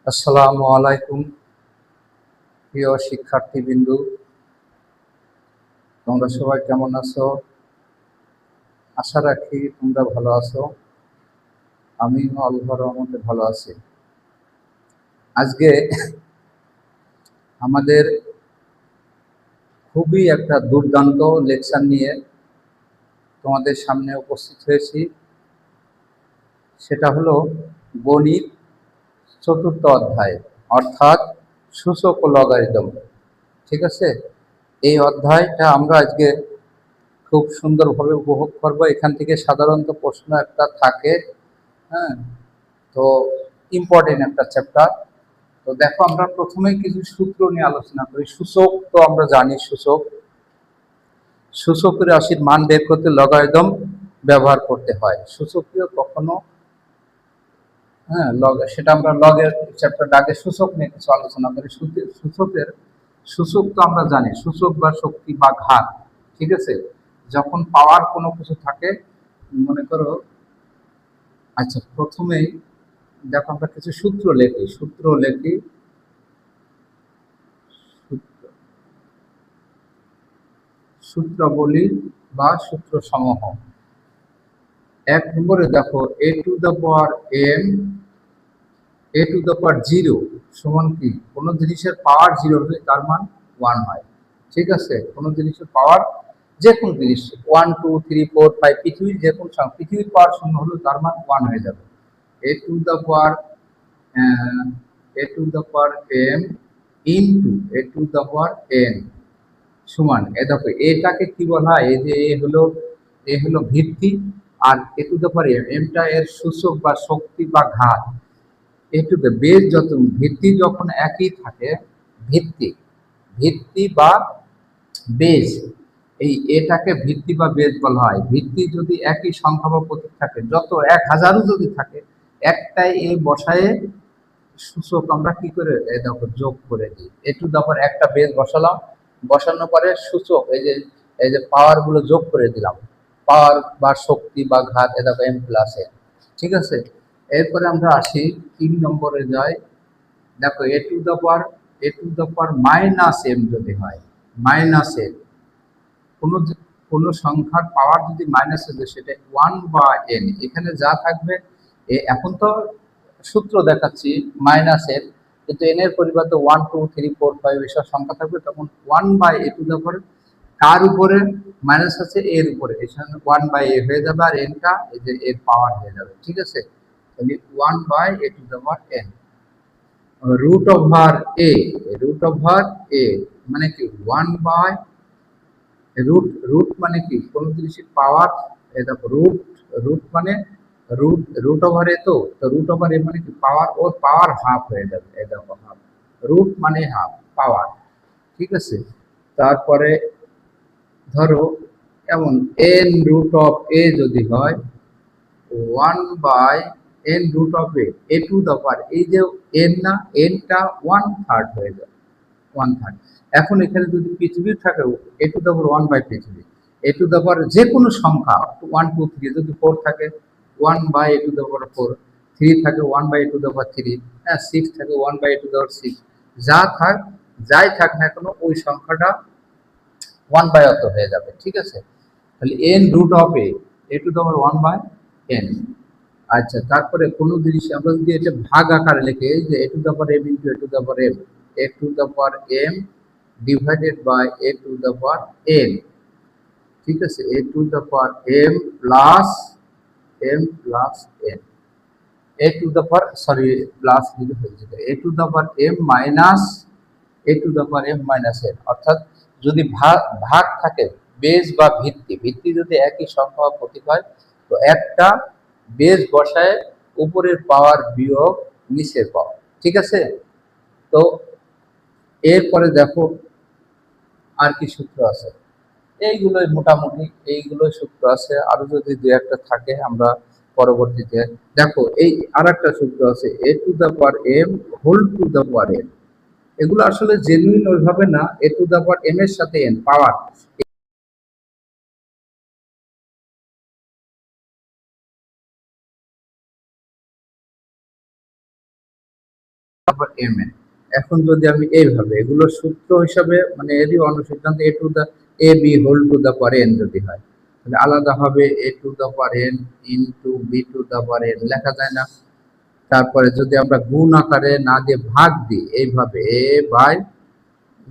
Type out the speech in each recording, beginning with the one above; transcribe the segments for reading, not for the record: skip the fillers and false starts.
আসসালামু আলাইকুম প্রিয় শিক্ষার্থীবৃন্দু, তোমরা সবাই কেমন আছো? আশা রাখি তোমরা ভালো আছো। আমিও আল্লাহর রহমতে ভালো আছি। আজকে আমাদের খুবই একটা দুর্দান্ত লেকচার নিয়ে তোমাদের সামনে উপস্থিত হয়েছি। সেটা হলো গণিত চতুর্থ অধ্যায়, অর্থাৎ সূচক ও লগারিদম। ঠিক আছে, এই অধ্যায়টা আমরা আজকে খুব সুন্দরভাবে উপভোগ করব। এখান থেকে সাধারণত প্রশ্ন একটা থাকে। হ্যাঁ, তো ইম্পর্টেন্ট একটা চ্যাপ্টার। তো দেখো, আমরা প্রথমে কিছু সূত্র নিয়ে আলোচনা করি। সূচক তো আমরা জানি, সূচকের রাশির মান বের করতে লগারিদম ব্যবহার করতে হয়। সূচকীয় কখনো সেটা আমরা লগের চ্যাপ্টার আগে সূচক নিয়ে কিছু আলোচনা করি। সূচক তো আমরা জানি, সূচক বা শক্তি বা ঘাত। ঠিক আছে, যখন পাওয়ার কোনো কিছু থাকে, মনে করো, আচ্ছা প্রথমেই দেখো আমরা কিছু সূত্র লেখি। সূত্রাবলী বা সূত্র সমূহ। এক নম্বরে দেখো a to the power zero সমান কি? কোনো জিনিসের পাওয়ার জিরো হলে তার মান ওয়ান হয়। ঠিক আছে, কোনো জিনিসের পাওয়ার, যে কোনো জিনিস 1 2 3 4 5, পৃথিবীর যে কোনো সংখ্যা, পৃথিবীর পাওয়ার শূন্য হলে তার মান ওয়ান হয়ে যাবে। এ to the power m into a to the power n সমান, এ দেখো এটাকে কি বলা হয়? এই যে এ হলো ভিত্তি, আর এ টু দ্য পাওয়ার এমটা এর সূচক বা শক্তি বা ঘাত। এ টু দ্য বেজ, যত ভিত্তি যখন একই থাকে, ভিত্তি ভিত্তি বা বেজ, এটাকে ভিত্তি বা বেজ বলা হয়। ভিত্তি যদি একই সংখ্যা বা প্রতীক থাকে, যত 1000ও যদি থাকে, একটাই এ বসায়ে সূচক আমরা কি করে, এই দেখো যোগ করে দিই। এ টু দা পাওয়ার একটা বেস বসালাম, বসানোর পরে সূচক এই যে পাওয়ার গুলো যোগ করে দিলাম। পাওয়ার বা শক্তি বা ঘাত, এ দেখো এম প্লাস এ। ঠিক আছে, এরপরে আমরা আসি 3 নম্বরে যাই। দেখো এ to the power minus m যদি হয়, মাইনাস এম, কোনো কোনো সংখ্যার পাওয়ার যদি মাইনাস হয়ে, সেটা ওয়ান বা এন, এখানে যা থাকবে। এখন তো সূত্র দেখাচ্ছি মাইনাসের, কিন্তু এন এর পরিবর্তে 1 2 3 4 5 এসব সংখ্যা থাকবে, তখন one by A to the power কার উপরে মাইনাস আছে, এর উপরে, এখানে ওয়ান বাই এ হয়ে যাবে, আর এনটা এই যে এর পাওয়ার হয়ে যাবে। ঠিক আছে, তাহলে one by A to the power n root over a, root over a মানে কি ওয়ান বাই রুট, রুট মানে কি কোন জিনিসের পাওয়ার। দেখো রুট, রুট মানে রুট ওভার এ, তো রুট ওভার এ মানে কি পাওয়ার, ওর পাওয়ার হাফ হয়ে যাবে। এই দেখো হাফ, রুট মানে হাফ পাওয়ার। ঠিক আছে, তারপরে ধরো এমন এন রুট অফ এ যদি হয়, one by n root of a to the power, এই যে এন না, এনটা ওয়ান থার্ড হয়ে যাবে, ওয়ান থার্ড। এখন এখানে যদি পৃথিবী থাকে, a to the power one by পৃথিবী, এ টু দা পাওয়ার যে কোনো সংখ্যা 1 2 3, যদি 4 থাকে one by A to the power 4, 3 থাকে one by A to the power 3, হ্যাঁ 6 থাকে one by A to the power 6। যা থাক, যাই থাক না কেন, ওই সংখ্যাটা ওয়ান বাই অত হয়ে যাবে। ঠিক আছে, তাহলে n root of a to the power one by n. আচ্ছা, তারপরে কোনো জিনিস আমরা যদি এটা ভাগ আকারে লিখে, যে A to the power M into A to the power M, A to the power M divided by A to the power N. ঠিক আছে, A to the power M plus N, A to the power, sorry plus দিলে হয়ে যাবে, এ to the power M minus A to the power M minus N. অর্থাৎ যদি ভাগ ভাগ থাকে, বেজ বা ভিত্তি, ভিত্তি যদি একই সংখ্যা বা প্রতীক হয়, তো একটা বেজ বসায় উপরের পাওয়ার বিয়োগ নিচের পাওয়ার। ঠিক আছে, তো এরপরে দেখো আর কি সূত্র আছে। এইগুলোই মোটামুটি, এইগুলোই সূত্র আছে, আরো যদি দু একটা থাকে আমরা পরবর্তীতে। দেখো এই আর একটা সূত্র আছে, A to the power M whole to the power N. এগুলো আসলে জেনুইন ওইভাবে না, এ টু দা পাওয়ার এম এর সাথে এন পাওয়ার, তারপর এম এন। এখন যদি আমি এইভাবে এগুলো সূত্র হিসাবে মানে এরই অনুসিদ্ধান্ত A to the A B whole to the power N যদি হয়, তাহলে আলাদা হবে A to the power N into B to the power N, লেখা যায় না? তারপরে যদি আমরা গুণ আকারে না দিয়ে ভাগ দিই, এইভাবে এ বাই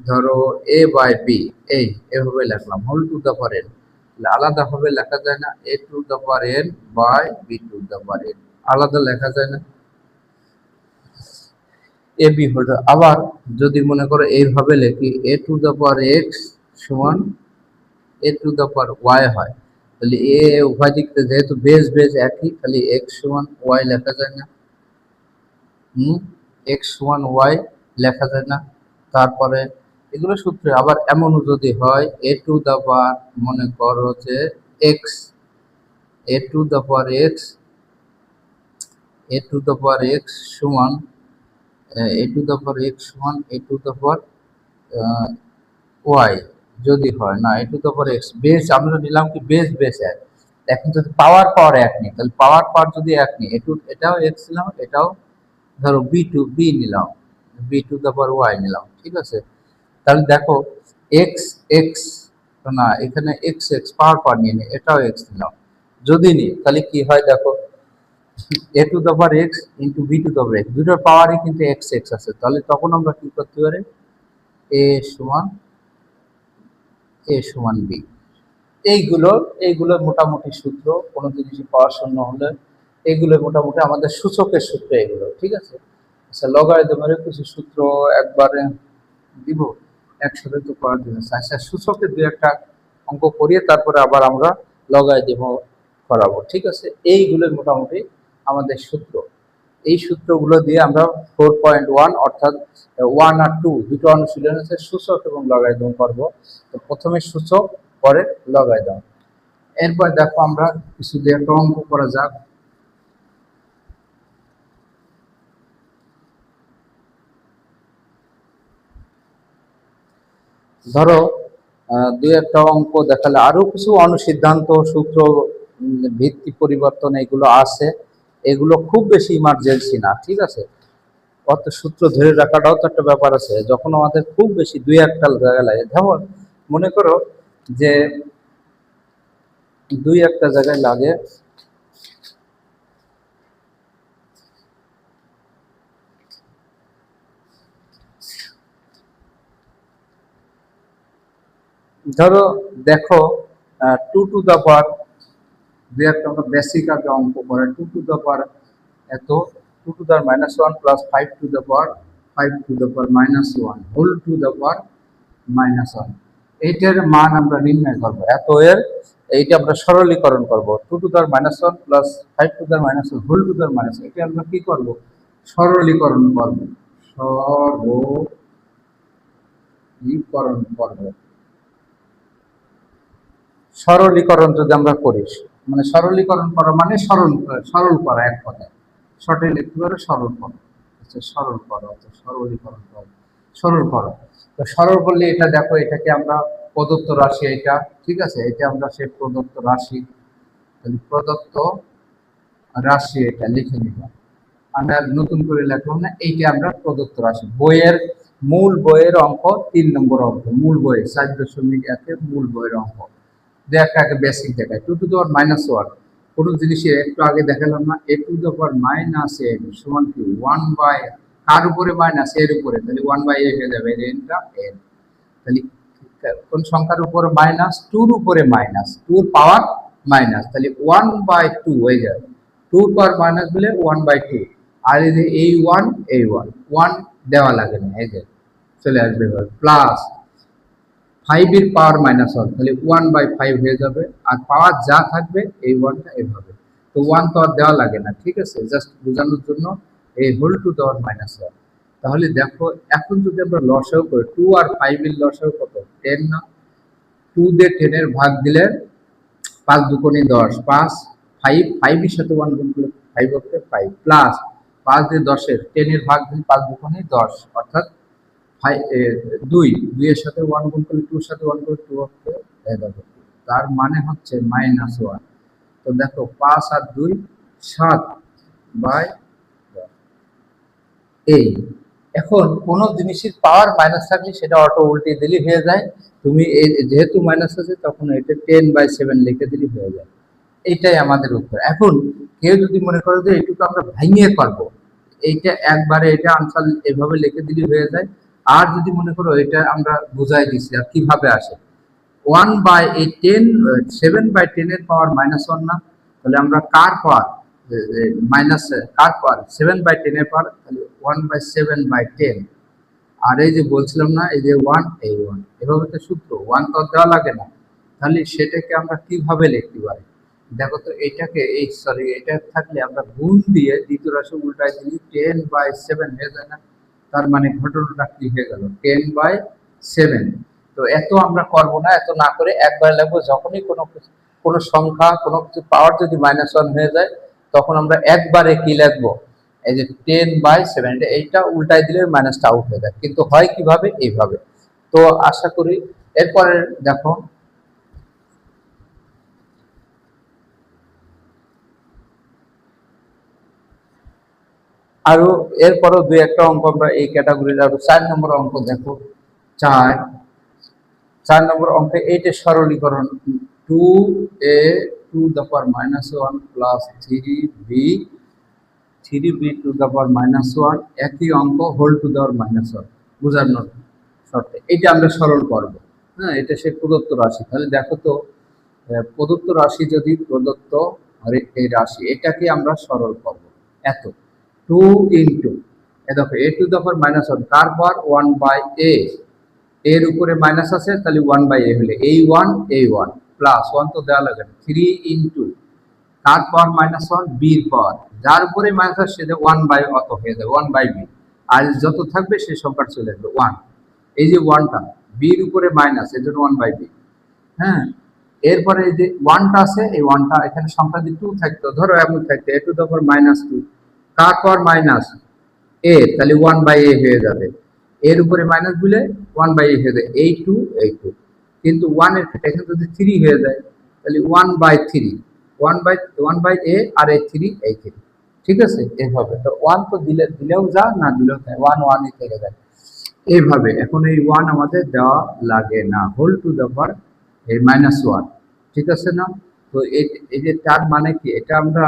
ধরো এ বাই বি, এভাবে লিখলাম whole to the power N, আলাদা ভাবে লেখা যায় না? এ to the power N by B to the power N, আলাদা লেখা যায় না? A B whole. আবার যদি মনে করো এইভাবে লিখি এ টু দা পাওয়ার এক্স সমান এ টু দা পাওয়ার ওয়াই হয়, তাহলে এ উভয় দিক থেকে যেহেতু বেস বেস একই, তাহলে এক্স সমান ওয়াই লেখা যায় না? এক্স সমান ওয়াই লেখা যায় না? তারপরে এগুলো সূত্রে আবার এমনও যদি হয় এ টু দা পাওয়ার মনে করো যে x, a to the power x, a to the power x সমান এ টু দা পাওয়ার এক্স সমান এ টু দা পাওয়ার ওয়াই যদি হয়, না এ to the power X base আমরা নিলাম কি বেস বেস এক, এখন যদি পাওয়ার পাওয়ার এক নেই, তাহলে পাওয়ার পাওয়ার যদি এক নেই, এটাও এক্স নিলাম, এটাও ধরো বি টু বি নিলাম, b to the power y নিলাম, ঠিক আছে? তাহলে দেখো এক্স এক্স, না এখানে এক্স এক্স পাওয়ার পাওয়ার নিয়ে নি, এটাও এক্স নিলাম, যদি নিই তাহলে কি হয় দেখো এ to the power X into B to the power X, দুটোর পাওয়ারই কিন্তু এক্স এক্স আছে, তাহলে তখন আমরা কি করতে পারি এ সমান এ সমান বি। এইগুলো এইগুলো মোটামুটি সূত্র, কোনো জিনিসই পাওয়ার শূন্য হলে এগুলো মোটামুটি আমাদের সূচকের সূত্র এগুলো, ঠিক আছে? আচ্ছা লগারিদমের কিছু সূত্র একবারে দিব, একসাথে তো করার জন্য আচ্ছা সূচকের দু একটা অঙ্ক করিয়ে তারপরে আবার আমরা লগারিদম করাবো, ঠিক আছে? এইগুলো মোটামুটি আমাদের সূত্র, এই সূত্রগুলো দিয়ে আমরা 4.1 অর্থাৎ 1 আর 2 দুটো অনুশীলন আছে, সূচক এবং লগারিদম করব। তো প্রথমে সূচক পরে লগারিদম। এরপর দেখো আমরা কিছু দিয়ে একটা অঙ্ক করা যাক। ধরো দুই একটা অঙ্ক দেখালে আরো কিছু অনুসিদ্ধান্ত সূত্র ভিত্তি পরিবর্তন এগুলো আছে, এগুলো খুব বেশি ইমার্জেন্সি না, ঠিক আছে? অত সূত্র ধরে রাখাটাও তো একটা ব্যাপার আছে, যখন আমাদের খুব বেশি দুই একটা জায়গায় লাগে, যেমন মনে করো যে দুই একটা জায়গায় লাগে ধরো দেখো টু টু দা পাওয়ার দুই একটা আমরা বেসিক আগে অঙ্ক করে টু টু দা পাওয়ার এত, two to the minus one plus five to the power five to the power minus one whole to the power minus one, এইটার মান আমরা নির্ণয় করবো। এত এর এইটা আমরা সরলীকরণ করব, two to the minus one plus five to the minus one whole to the minus, এটা আমরা কি করব সরলীকরণ করব, সরলীকরণ করব। সরলীকরণ যদি আমরা করি, মানে সরলীকরণ করা মানে সরল সরল করা, এক কথায় শর্টে লিখতে পারে সরল করা, আচ্ছা সরল করা, সরলীকরণ করা, সরল করা। তো সরল করলে এটা দেখো এটাকে আমরা প্রদত্ত রাশি, এটা ঠিক আছে, এটা আমরা সেই প্রদত্ত রাশি, প্রদত্ত রাশি এটা লিখে নিলাম, আমরা নতুন করে লিখলাম না, এইটা আমরা প্রদত্ত রাশি বইয়ের মূল বইয়ের অঙ্ক 3 নম্বর অঙ্ক, মূল বইয়ের 4.1 মূল বইয়ের অঙ্ক। আগে বেসিক দেখায় two to power minus one, কোনো জিনিসের একটু আগে দেখালাম না এ টু পাওয়ার মাইনাস এন সমান কি ওয়ান বাই কার উপরে মাইনাস এর উপরে, তাহলে ওয়ান বাই এ হয়ে যাবে এনটা এন, তাহলে কোন সংখ্যার উপরে মাইনাস টুর উপরে মাইনাস টুর পাওয়ার মাইনাস, তাহলে ওয়ান বাই টু হয়ে যাবে, টুর পাওয়ার মাইনাস বলে ওয়ান বাই টু, আর এই ওয়ান এই ওয়ান ওয়ান দেওয়া লাগে না, এই যে চলে আসবে প্লাস ফাইভ এর পাওয়ার মাইনাস ওয়ান, তাহলে ওয়ান বাই ফাইভ হয়ে যাবে, আর পাওয়ার যা থাকবে এই ওয়ানটা এভাবে, তো ওয়ান তো আর দেওয়া লাগে না, ঠিক আছে, জাস্ট বোঝানোর জন্য এই হোল টু দেওয়ার মাইনাস ওয়ান। তাহলে দেখো এখন যদি আমরা লসাও করি টু আর ফাইভ এর লসাও কত 10 না, টু দিয়ে 10 এর ভাগ দিলে 5 দুগুণে 10, 5 ফাইভ ফাইভের সাথে ওয়ান গুণ করলে ফাইভ হচ্ছে ফাইভ প্লাস 5 দিয়ে 10 এর ভাগ দিলে 5 দুগুণে 10 অর্থাৎ দুই, দুইয়ের সাথে ওয়ান গুণ করলে টুর সাথে ওয়ান করলে টু হচ্ছে, তার মানে হচ্ছে মাইনাস ওয়ান। তো দেখো 5 আর 2 7 বাই এই এখন কোনো জিনিসের পাওয়ার মাইনাস থাকলে সেটা অটো উল্টে দিলে হয়ে যায়। তুমি যেহেতু মাইনাস আছে তখন এটা 10/7 লিখে দিলে হয়ে যায়। এইটাই আমাদের উত্তর। এখন কেউ যদি মনে করে যে এইটুকু আমরা ভাঙিয়ে পারবো, এইটা একবারে এটা আনসার এভাবে লিখে দিলে হয়ে যায়। আর যদি মনে করো এটা আমরা বুঝাই দিচ্ছি আর কিভাবে আসে, 1/10, 7/10 এর পাওয়ার -1 না, তাহলে আমরা কার পাওয়ার মাইনাস কার পাওয়ার 7/10 এর পাওয়ার, তাহলে 1/7/10। আর এই যে বলছিলাম না এই যে 1, এই 1 এভাবে তো সূত্র 1 তো দেওয়া লাগে না, তাহলে সেটাকে আমরা কিভাবে লিখতে পারি? দেখো তো এটাকে এই সরি এটা থাকলে আমরা গুণ দিয়ে দ্বিতীয় রাশি উল্টায় দিলে 10/7 হয়ে যায় না? তার মানে ঘটনাটা কি হয়ে গেল 10/7। তো এত আমরা করব না, এত না করে একবার লিখবো যখনই কোনো সংখ্যা কোনো কিছু পাওয়ার যদি -1 হয়ে যায় তখন আমরা একবারে কি লিখবো, এই যে 10/7 এইটা উল্টাই দিলে মাইনাসটা আউট হয়ে যায়। কিন্তু হয় কিভাবে, এইভাবে। তো আশা করি এরপরে দেখো আরো এরপরও দুই একটা অঙ্ক আমরা এই ক্যাটাগরির, আরো 4 নম্বর অঙ্ক দেখো। 4 নম্বর অঙ্কে এইটা সরলীকরণ, 2a² plus 3b two the পাওয়ার -1, একই অঙ্ক হোল টু দ্য পাওয়ার -1 বোঝানোর শর্তে এটা আমরা সরল করব। হ্যাঁ, এটা সে প্রদত্ত রাশি। তাহলে দেখো তো প্রদত্ত রাশি যদি প্রদত্ত আর এই রাশি এটাকে আমরা সরল করব। এত 2 ইন্টু দেখো a² কার পাওয়ার 1/a, এর উপরে মাইনাস আছে তাহলে 1/a হলে এই 1 এই 1 প্লাস 1 তো দেওয়া লাগে 3 ইন্টু কার পাওয়ার -1 বির পাওয়ার, যার উপরে মাইনাস আছে সেটা 1/, অত হয়ে যাবে 1/b, আর যত থাকবে সে সংখ্যা চলে আসবে 1। এই যে 1টা বির উপরে মাইনাস এর জন্য 1/b। হ্যাঁ, এরপরে এই যে 1টা আছে, এই 1টা এখানে সংখ্যা যদি 2 থাকতো, ধরো এমন থাকতো a²-2 car power minus a, তাহলে 1/a হয়ে যাবে। এর উপরে মাইনাস দিলে 1/a হয়ে যায়, এই 2 এই 2। কিন্তু 1 এর এখানে যদি 3 হয়ে যায় তাহলে 1/3, 1/a আর এই 3 এই 3। ঠিক আছে, এইভাবে তো 1 তো দিলেও যা, না দিলেও তাই 1 1ই থেকে যায় এইভাবে। এখন এই 1 আমাদের দেওয়া লাগে না, হোল টু দ্য পাওয়ার এই -1। ঠিক আছে না? তো এই যে তার মানে কি, এটা আমরা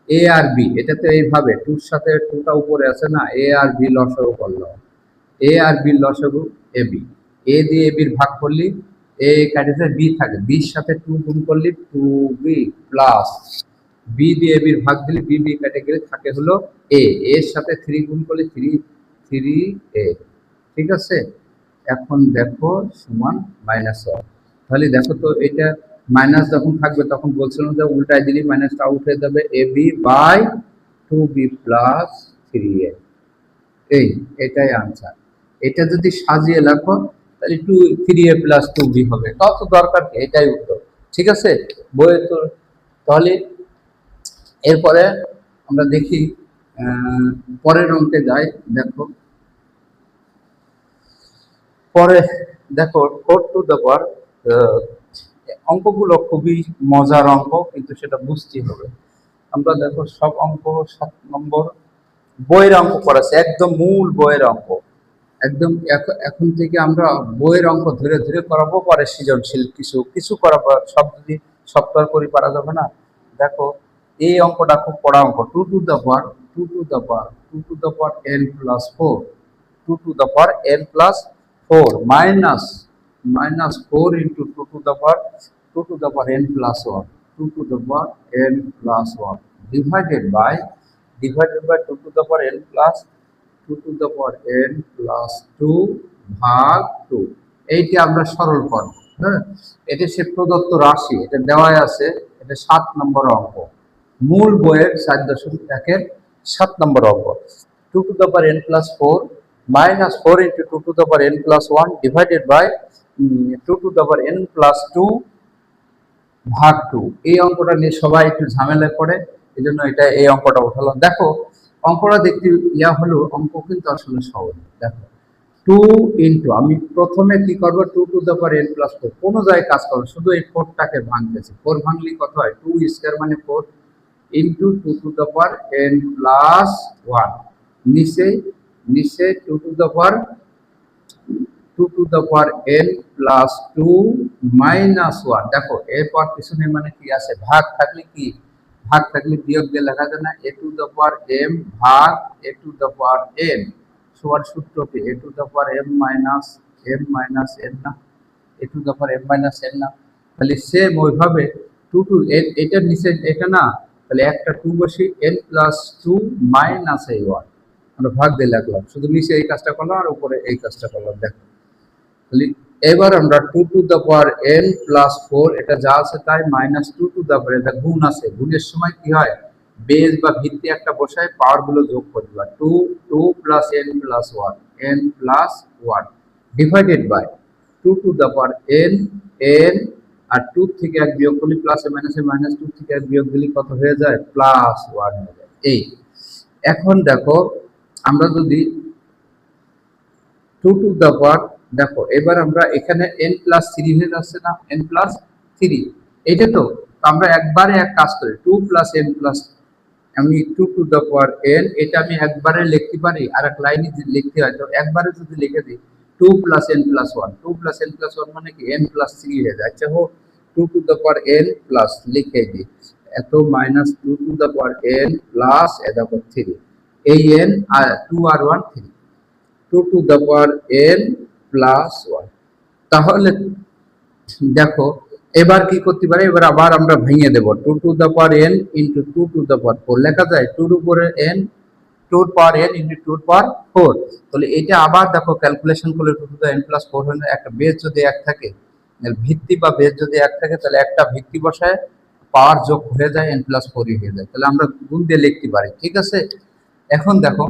এ আর বি, এটা তো এইভাবে 2 এর সাথে 2টা উপরে আছে না, এ আর বি লসাগু করলাম, এ আর বি লসাগু এ বি, এ দিয়ে এ বির ভাগ করলি এ কাটিতে বি থাকে, বির সাথে 2 গুণ করলি 2b প্লাস বি দিয়ে এ বির ভাগ দিলে বি বি কেটে গেলে থাকে হলো এ, এর সাথে 3 গুণ করলে 3a। ঠিক আছে, এখন দেখো সমান -1। তাহলে দেখো তো এটা মাইনাস যখন থাকবে তখন বলছিলাম যে উল্টায় দিলে মাইনাসটা আউট হয়ে যাবে, ab/2b প্লাস 3a। এটাই আনসার। এটা যদি সাজিয়ে লেখো তাহলে 3a প্লাস 2b হবে, তত দরকার কি, এটাই উত্তর। ঠিক আছে, বইয়ে তো তাহলে এরপরে আমরা দেখি পরের অঙ্কে যাই। দেখো পরে দেখো 4² অঙ্কগুলো খুবই মজার অঙ্ক, কিন্তু সেটা বুঝতে হবে। আমরা দেখো সব অঙ্ক 7 নম্বর বইয়ের অঙ্ক করাছে, একদম মূল বইয়ের অঙ্ক। একদম এখন থেকে আমরা বইয়ের অঙ্ক ধরে ধরে করাবো, পরে সৃজনশীল কিছু কিছু করাবো, সব যদি সপ্তাহ করে পারা যাবে না। দেখো এই অঙ্কটা খুব পড়া অঙ্ক, 2 to the power n+4, 2 to the power n+4 -4 into 2 to the power n+1, 2 to the power n+1 divided by 2 to the power n+2 ভাগ 2। এইটি আমরা সরল করব। হ্যাঁ, এটা সে প্রদত্ত রাশি, এটা দেওয়াই আছে। এটা 7 নম্বর অঙ্ক, মূল বইয়ের 4.1-এর 7 নম্বর অঙ্ক। 2 to the power n+4 -4 into 2 to the power n+1 divided by 2 to the power n+2 ভাগ 2। এই অঙ্কটা নিয়ে সবাই একটু ঝামেলায় পড়ে, এই জন্য এই অঙ্কটা উঠালাম। দেখো অঙ্কটা দেখতে হলো, অঙ্ক কিন্তু আসলে সহজ। দেখো 2 ইন্টু, আমি প্রথমে কি করবো, 2 টু দ্য পাওয়ার n+4 কোনো জায়গায় কাজ করবো, শুধু এই 4টাকে ভাঙতেছি। 4 ভাঙলে কত হয়, 2² মানে 4 into 2 to the power n+1, নিচে নিচে two two the power N plus two minus one. দেখো এরপর পিছনে মানে কি আছে, ভাগ থাকলে কি, ভাগ থাকলে বিয়োগ দিয়ে লেখা যায় না, এ টু দ্য পাওয়ার এম ভাগ A to the power N সমান সূত্রটি A to the power M minus N না, এ to the power M minus N না। তাহলে সেম ওইভাবে টু টু এটার নিচে এটা না, তাহলে একটা টু বসি এন প্লাস টু মাইনাস এই ওয়ান আমরা ভাগ দিয়ে লাগলাম, শুধু নিচে এই কাজটা করলাম আর উপরে এই কাজটা করলাম। দেখো এবার আমরা two two the power N plus four, এটা যা আছে তাই, minus two two the power, এটা গুণ আছে, গুণের সময় কি হয়, বেজ বা ভিত্তি একটা বসায় পাওয়ার গুলো যোগ করে দিবা, two to plus N plus one divided by two two the power n n, আর টু থেকে এক বিয়োগ করলে প্লাসে মাইনাসে মাইনাস, টু থেকে এক বিয়োগ দিলে কত হয়ে যায়, প্লাস ওয়ান হয়ে যায়। এই এখন দেখো আমরা যদি টু টু দ্য পাওয়ার, দেখো এবার আমরা এখানে এন প্লাস থ্রি হয়ে যাচ্ছে না, এন প্লাস থ্রি, এটা তো আমরা একবারে এক কাজ করি, টু প্লাস এন প্লাস, আমি two two the power n, এটা আমি একবারে লিখতে পারি, আর এক লাইনে লিখতে হয়, তো একবারে যদি লিখে দিই two plus N plus one, two plus N plus one মানে কি এন প্লাস থ্রি হয়ে যায়। আচ্ছা হোক, two two the power N plus লিখে দিই, এত minus two two the power N plus A দেখো থ্রি, এই এন আর টু আর one three, two two the power N plus one. তাহলে দেখো এবার কি করতে পারে, এবার আবার আমরা ভেঙে দেব, two two the power N into two two the power four লেখা যায়, টুর উপরে এন, টুর পাওয়ার এন ইন্টু টুর পাওয়ার ফোর। তাহলে এটা আবার দেখো ক্যালকুলেশন করলে two two the N plus four হলে একটা বেস যদি এক থাকে, ভিত্তি বা বেস যদি এক থাকে, তাহলে একটা ভিত্তি বসায় পাওয়ার যোগ হয়ে যায়, এন প্লাস ফোরই হয়ে যায়, তাহলে আমরা গুণ দিয়ে লিখতে পারি। ঠিক আছে, এখন দেখো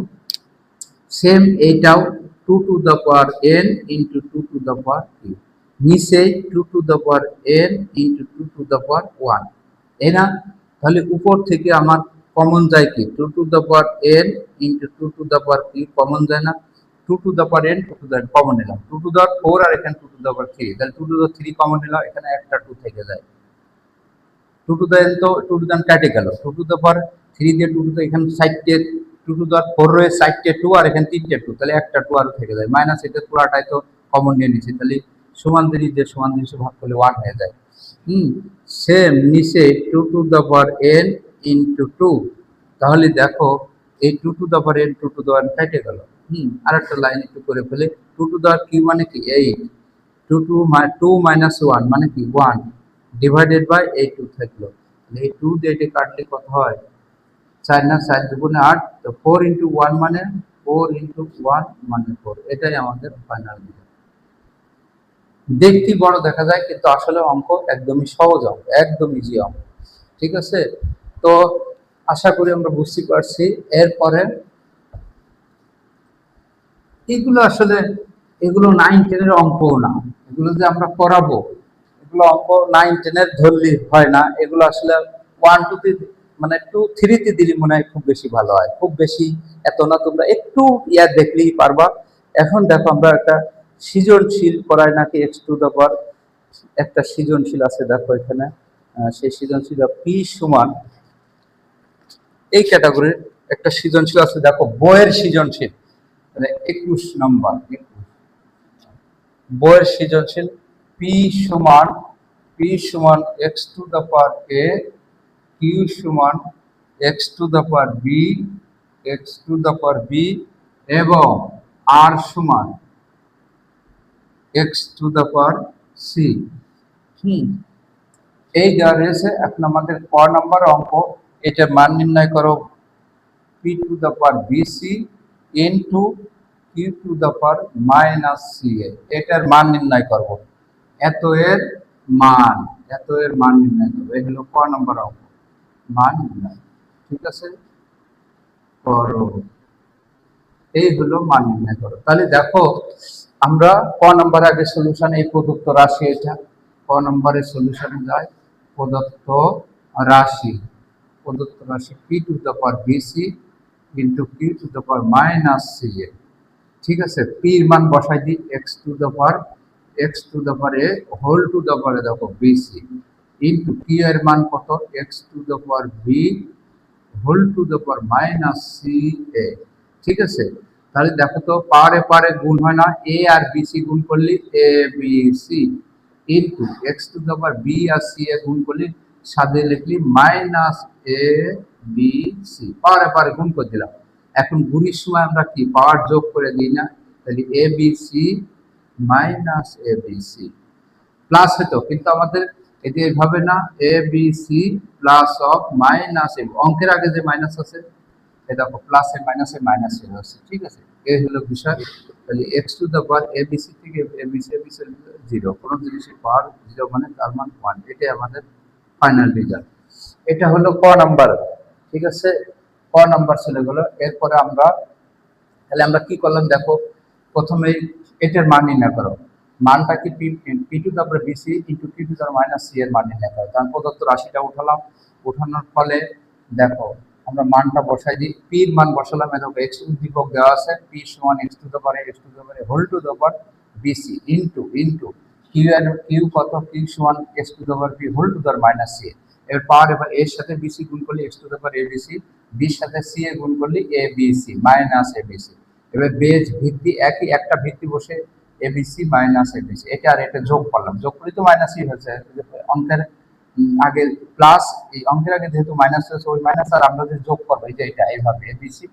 সেম এইটাও two two the power N into two two the power three, নিচে two two the power N into two two the power one, এই না? তাহলে উপর থেকে আমার কমন যায় কি, two two the power N into two two the power three common যায় না, two two the power N two two the common নিলাম, টু টু দ্য ফোর আর এখানে two two the power three, তাহলে two two the three common নিলাম, এখানে একটা two থেকে যায়, টু টু দ্য এন তো টু টু দ্য কেটে গেল, two two the power three দিয়ে টু টু দ্য এখানে সাইডে টু টু দ্য ফোর রয়ে সাইডে টু আর এখানে তিনটে টু, তাহলে একটা টু আরও থেকে যায়, মাইনাস এটা পুরাটাই তো কমন নিয়ে নিচ্ছি, তাহলে সমান জিনিস সমান জিনিস ভাগ করলে ওয়ান হয়ে যায়। সেম নিচে two two the power N into two, তাহলে দেখো এই two two the power N two two the one কেটে গেল। আর একটা লাইন একটু করে ফেলে, টু টু দ্য কিউ মানে কি এইট, টু মাইনাস ওয়ান মানে কি ওয়ান, ডিভাইডেড বাই এই টু থাকলো, এই টু দিয়ে এটা কাটলে কত হয়, চার না চার দুগুণে আট, তো ফোর ইন্টু ওয়ান মানে ফোর ইন্টু ওয়ান মানে ফোর, এটাই আমাদের ফাইনাল। দেখতে বড় দেখা যায় কিন্তু আসলে অঙ্ক একদমই সহজ অঙ্ক, একদম ইজি অঙ্ক। ঠিক আছে, তো আশা করি আমরা বুঝতে পারছি। এরপরে এগুলো আসলে এগুলো 9-10-এর অঙ্কও না, এগুলো যে আমরা করাবো, এগুলো অঙ্ক 9-10-এর ধরলে হয় না, এগুলো আসলে 1-2 মানে 2-3-তে দিলে মনে হয় খুব বেশি ভালো হয়, খুব বেশি এত না, তোমরা একটু দেখলেই পারবা। এখন দেখো আমরা একটা সৃজনশীল করাই নাকি, এক্স টু দ্য পাওয়ার একটা সৃজনশীল আছে, দেখো এখানে সেই সৃজনশীল পি সমান, এই ক্যাটাগরির একটা সৃজনশীল আছে, দেখো বইয়ের সৃজনশীল, মানে 21 নম্বর, বইয়ের সৃজনশীল পি সমান x to the power A, Q সমান x to the power B এবং আর সমান x to the power C. এই দেওয়া রয়েছে। এখন আমাদের ক নম্বর অঙ্ক, এটা মান নির্ণয় করো P to the power BC into Q to the power minus C A, এটার মান নির্ণয় করব, এত এর মান নির্ণয় করবো, এই হলো ক নম্বর অঙ্ক, মান নির্ণয়। ঠিক আছে, করো, এই হলো মান নির্ণয় করো। তাহলে দেখো আমরা ক নম্বর আগে সলিউশন, এই প্রদত্ত রাশি, এটা ক নম্বরের সলিউশনে যায়, প্রদত্ত রাশি P to the power BC into Q to the power minus C A. ঠিক আছে, পি এর মান বসাই দিই, X to the power A whole to the power দেখো বিসি ইন্টু কিউ এর মান কত, x to the power B whole to the power minus C A. ঠিক আছে, তাহলে দেখো তো পাওয়ারে পাওয়ারে গুণ হয় না, এ আর বি সি গুণ করলে A B C into x to the power B আর সি এ গুণ করলে সাথে লিখলি মাইনাস এ বি সি, পাওয়ারে পাওয়ারে গুণ করে দিলাম। এখন গুণের সময় আমরা কি পাওয়ার যোগ করে দিই না, তাহলে A B C minus A B C plus হতো, কিন্তু আমাদের এটি এইভাবে না, A B C plus of minus A, অঙ্কের আগে যে মাইনাস আছে এ দেখো প্লাসে মাইনাসে মাইনাসে হচ্ছে, ঠিক আছে, এই হলো বিষয়। তাহলে X to the power ABC থেকে এবিসি এবিসি জিরো, কোনো জিনিসের পাওয়ার জিরো মানে তার মান ওয়ান, এটাই আমাদের ফাইনাল রেজাল্ট। এটা হলো ক নাম্বার, ঠিক আছে, ক নাম্বার চলে গেলো। এরপরে আমরা তাহলে আমরা কি করলাম দেখো, প্রথমে এটার মান নির্ণয় করো, মানটা কি পি টু তারপরে বিসি ইন্টু পি টু তার মাইনাস সি এর মান নির্ণয় করো। তার প্রদত্ত রাশিটা উঠালাম, উঠানোর ফলে দেখো আমরা মানটা বসাই দিই, পির মান বসালাম, দেখো এক্স উদ্দীপক দেওয়া আছে, পি সমান x to the power x to the power whole to the power BC into into Q এর কিউ কত, কিউ সমান x to the power p whole to the minus c. এর পাওয়ার এবার এর সাথে বিসি গুণ করলে x to the power abc, বির সাথে সি এ গুণ করলে এ বিসি মাইনাস এবিসি। এবার বেজ ভিত্তি একই, একটা ভিত্তি বসে এবিসি মাইনাস এবিসি, এটা আর এটা যোগ করলাম, যোগ করলে তো মাইনাসই হয়েছে, অঙ্কের আগে প্লাস, এই অঙ্কের আগে যেহেতু মাইনাস হয়েছে ওই মাইনাস আর আমরা যে যোগ করবো এই যে এটা এইভাবে ABC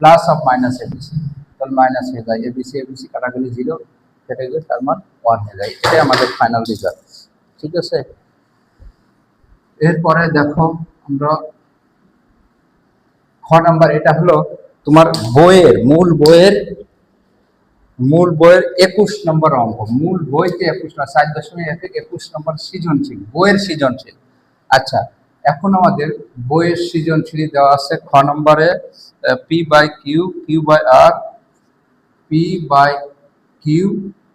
plus of minus ABC, তাহলে মাইনাস হয়ে যায়, এবিসি এবিসি কাটা গেলে জিরো, কেটে গেলে তার মান ওয়ান হয়ে যায়, এটাই আমাদের ফাইনাল রেজাল্ট, ঠিক আছে। এরপরে দেখো আমরা খ নাম্বার, এটা হলো তোমার বইয়ের মূল বইয়ের 21 নম্বর অঙ্ক, মূল বইতে 21 না 4.1 21 নম্বর সৃজনশীল, বইয়ের সৃজনশীল। আচ্ছা, এখন আমাদের বইয়ের সৃজনশীল দেওয়া আছে খ নম্বরে, P by Q, Q by R, P by Q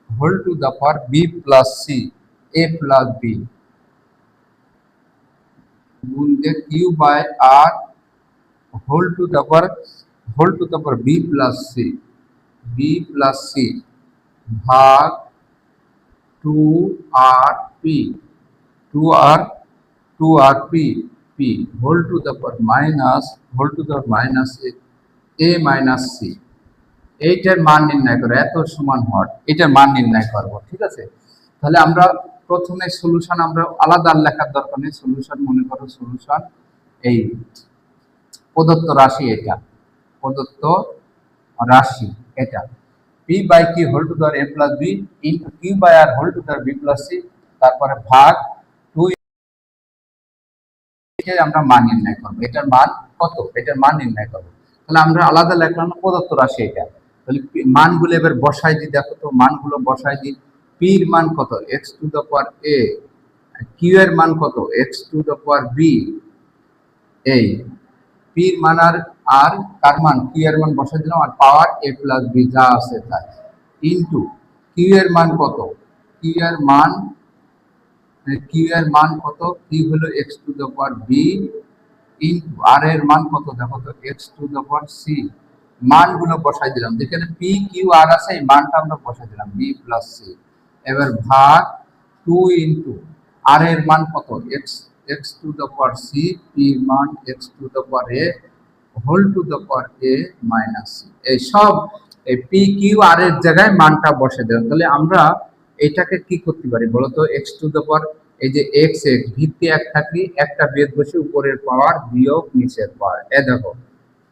whole to the power B plus C A plus B গুণ দিয়ে Q by R whole to the power B plus C ভাগ to R P, to R P whole to the power minus A minus C. এইটার মান নির্ণয় করো, এত সমান hot এটার মান নির্ণয় করবো, ঠিক আছে। তাহলে আমরা প্রথমে সলিউশন আমরা আলাদা লেখার দরকার নেই, সলিউশন মনে করো সলিউশন এই প্রদত্ত রাশি, এটা প্রদত্ত রাশি, এটা p by Q whole to the a plus B into q by R whole to the b plus c, তারপরে ভাগ টু, আমরা মান নির্ণয় করবো, এটার মান কত, এটার মান নির্ণয় করবো। তাহলে আমরা আলাদা লেখলাম প্রদত্ত রাশি এটা, তাহলে মানগুলো এবার বসাই দিই, দেখো তো মানগুলো বসাই দিই, পির মান কত x to the power A, Q এর মান কত x to the power b, এই পির মান আর কার মান কিউ এর মান বসাই দিলাম, আর পাওয়ার এ প্লাস বি যা আছে তাই ইন্টু কিউ এর মান কত, কিউ এর মান কত, কিউ হলো X to the power B into R এর মান কত দেখো তো X to the power C, মানগুলো বসাই দিলাম, যেখানে পি কিউ আর আছে এই মানটা আমরা বসাই দিলাম বি প্লাস সি, এবার ভাগ টু ইন্টু আর এর মান কত x to the power C, P মান X to the power A whole to the power A minus C, এই সব এই পি কিউ আর এর জায়গায় মানটা বসে দিলাম। তাহলে আমরা এটাকে কি করতে পারি বলতো, এক্স টু দ্য পাওয়ার এই যে এক্স এক্স ভিত্তি এক থাকলে একটা বেদ বসে উপরের পাওয়ার বিয়োগ নিচের পাওয়ার, এ দেখো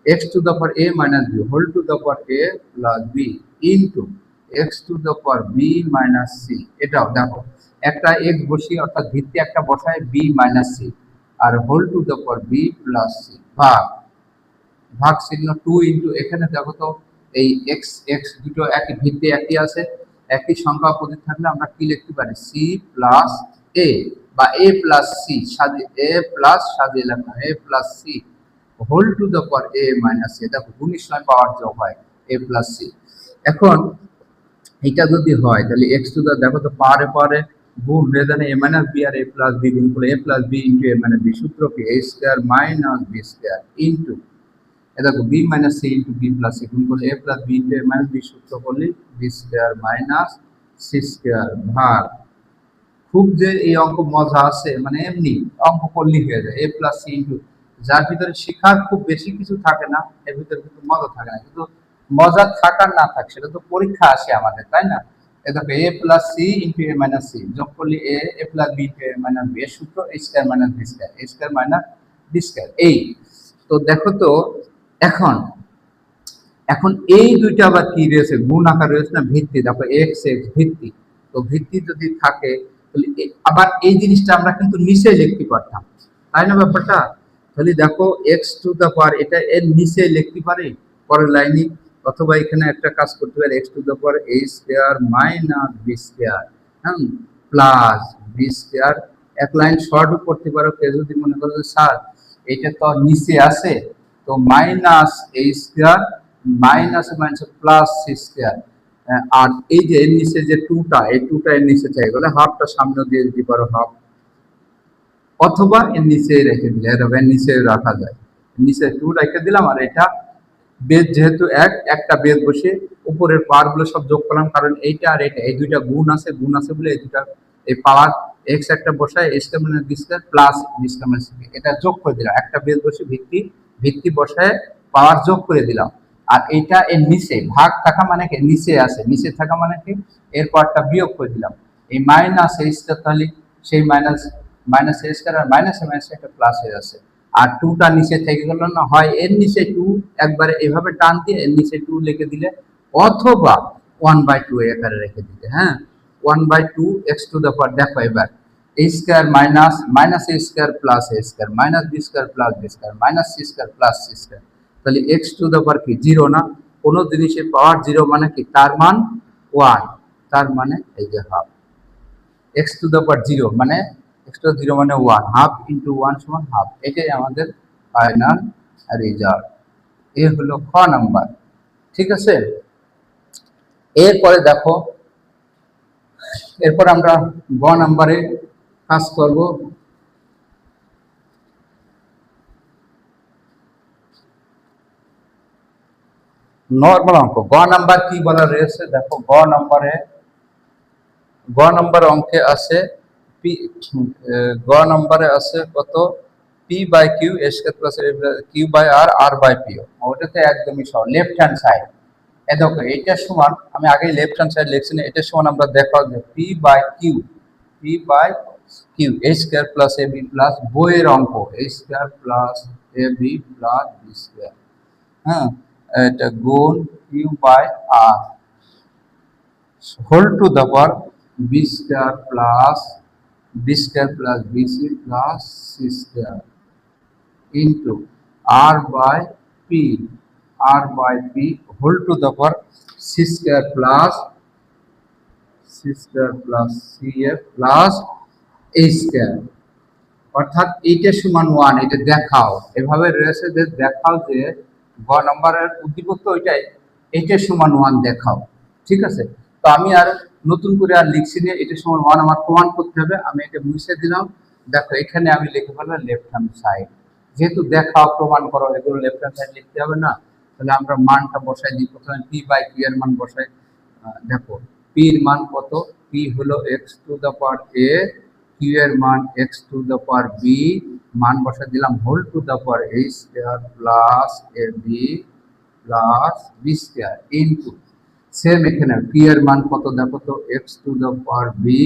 x to the power A minus b whole to the power a plus B into x to the power b minus c, এটাও দেখো একটা এক্স বসিয়ে অর্থাৎ ভিত্তি একটা বসায় বি মাইনাস সি আর whole to the power B plus C, ভাগ চিহ্ন টু ইন্টু, এখানে দেখো তো এই এক্স এক্স দুটো একই ভিত্তি একই আছে, একই সংখ্যা পদ্ধতি থাকলে আমরা কি লিখতে পারি সি প্লাস এ বা এ প্লাস সি সাজিয়ে, এ প্লাস সাজিয়ে লেখা A plus C whole to the power A minus C, দেখো গুণের সময় পাওয়ার যোগ হয় এ প্লাস সি। এখন এটা যদি হয় তাহলে এক্স টু দ্য দেখো তো পাওয়ারে গুণ রেজানে এ মাইনাস বি আর এ প্লাস বি গুণ করলে A plus B into A minus B, সূত্র কি A square minus B square into দেখো B minus C into B plus C গুণ করলে A plus B into A minus B, সূত্র করলে B square minus C square ভাগ, খুব যে এই অঙ্ক মজা আছে মানে এমনি অঙ্ক করলেই হয়ে যায়, এ প্লাস সি ইন্টু, যার ভিতরে শিখার খুব বেশি কিছু থাকে না এর ভিতরে কিন্তু মজা থাকে না, কিন্তু মজা থাক আর না থাক সেটা তো পরীক্ষা আসে আমাদের, তাই না? এ দেখো এ plus C into A minus C, যোগ করলে A plus B into A minus B, এর সূত্র এ স্কয়ার মাইনাস বি স্কয়ার, এ স্কয়ার মাইনাস বি স্কয়ার। এই তো দেখো তো, এখন এখন এই দুইটা আবার কি রয়েছে, গুণ আকার রয়েছে না, ভিত্তি। দেখো এক্স এক্স ভিত্তি, তো ভিত্তি যদি থাকে তাহলে আবার এই জিনিসটা আমরা কিন্তু নিচে লিখতে পারতাম, তাই না ব্যাপারটা? তাহলে দেখো এক্স টু দা পাওয়ার, এটা এর নিচে লিখতে পারি পরের লাইনে, অথবা এখানে একটা কাজ করতে পারি, x to the power A square minus B square, হ্যাঁ, প্লাস বি স্কয়ার। এক লাইন শর্টও করতে পারো কেউ যদি মনে করো যে স্যার এটা তো নিচে আছে, তো minus A square minus minus plus C square. আর এই যে এর নিচে যে টুটা, এই টুটা এর নিচে চাই বলে হাফটা সামনে দিয়ে দিতে পারো হাফ, অথবা এর নিচে রেখে দিলে, এর নিচে রাখা যায়, নিচে টু রেখে দিলাম। আর এটা বেদ যেহেতু একটা বেদ বসে উপরের পাওয়ার গুলো সব যোগ করলাম, কারণ এইটা আর এটা এই দুইটা গুণ আছে বলে এই দুইটা, এই পাওয়ার এক্স একটা বসায় A square minus B square plus B square minus B, এটা যোগ করে দিলাম, একটা বেদ বসে ভিত্তি ভিত্তি বসায় পাওয়ার যোগ করে দিলাম। আর এইটা এর নিচে ভাগ থাকা মানে কি নিচে আছে, নিচে থাকা মানে কি এর পাওয়ারটা বিয়োগ করে দিলাম, এই মাইনাস এ স্কয়ার, তাহলে সেই minus minus A square R minus একটা প্লাস হয়ে আছে। আর টুটা নিচে থেকে গেল না, হয় এর নিচে টু একবারে এভাবে টান দিয়ে এর নিচে টু লিখে দিলে, অথবা 1/2 আকারে রেখে দিলে, হ্যাঁ, 1/2 এক্স টু দা পাওয়ার। দেখো এবার A square minus minus A square plus A square minus B square plus B square minus C square plus C square, তাহলে এক্স টু দা পাওয়ার কি জিরো না, কোনো জিনিসের পাওয়ার জিরো মানে কি তার মান 1, তার মানে এই যে half, x to the power zero মানে এক্স টু জিরো মানে 1, হাফ ইন্টু 1 সমান হাফ, এটাই আমাদের ফাইনাল রেজাল্ট। এ হলো খ নাম্বার, ঠিক আছে। এরপরে দেখো, এরপর আমরা গ নাম্বারে কাজ করব। নর্মাল অঙ্ক গ নাম্বার কি বলা রয়েছে, দেখো গ নাম্বার অঙ্কে আছে পি, গ নাম্বারে আছে কত, P by Q A square plus Q by R আর বাই পি, ওটাতে একদমই সহজ, লেফট হ্যান্ড সাইড। এ দেখো এটা সমান, আমি আগেই লেফট হ্যান্ড সাইড লিখছি না, এটা সমান আমরা দেখাও যে P by Q A square plus A B plus বইয়ের অঙ্ক A square plus A B plus B square, হ্যাঁ, এটা গুণ Q by R whole to the power B square plus BC plus C square into P R by P whole to the power C square plus C F plus A square. অর্থাৎ এইটা সমান 1, এটা দেখাও, এভাবে রয়েছে যে দেখাও যে গ নম্বরের উদ্দীপক তো ওইটাই, এইটা সমান 1 দেখাও, ঠিক আছে। তো আমি আর নতুন করে আর লিখছি না, এটা সমান 1 আমার প্রমাণ করতে হবে, আমি এটা মুছে দিলাম। দেখো এখানে আমি লিখে ফেললাম লেফট হ্যান্ড সাইড, যেহেতু দেখাও প্রমাণ করো এগুলো লেফট হ্যান্ড সাইড লিখতে হবে না, তাহলে আমরা মানটা বসাই দিই, প্রথমে পি বাই কিউ এর মান বসাই। দেখো পি এর মান কত, পি হলো X to the power A, Q এর মান X to the power B, মান বসা দিলাম whole to the power A square plus A B plus B square into same এখানে পি এর মান কত দেখো তো, X to the power B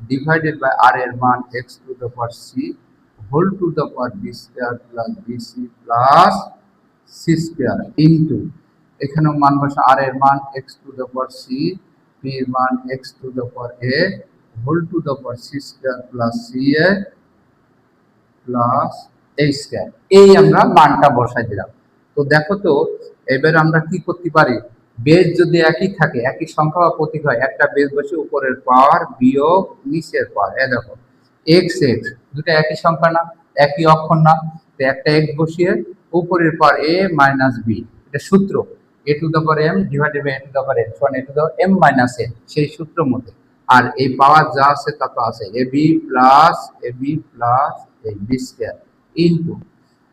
divided by R এর মান X to the power C whole to the power B square plus BC plus C square into এখানে মান বসা আর এর মান X to the power C, P এর মান X to the power A whole to the power C square plus C A plus A square, এই আমরা মানটা বসাই দিলাম। তো দেখো তো এবার আমরা কি করতে পারি, বেজ যদি একই থাকে, একই সংখ্যা বা প্রতীক হয়, একটা বেজ বসে উপরের পাওয়ার বিয়োগ নিচের পাওয়ার, এ দেখো এক্স এক্স দুটো একই সংখ্যা না, একই অক্ষর না, তো একটা এক্স বসিয়ে উপরের পাওয়ার এ মাইনাস বি, এটা সূত্র A to the power M divided by A to the power N সমান এ to the M minus N, সেই সূত্র মতে। আর এই পাওয়ার যা আছে তা তো আছে, এ বি প্লাস এই বি স্কয়ার ইনটু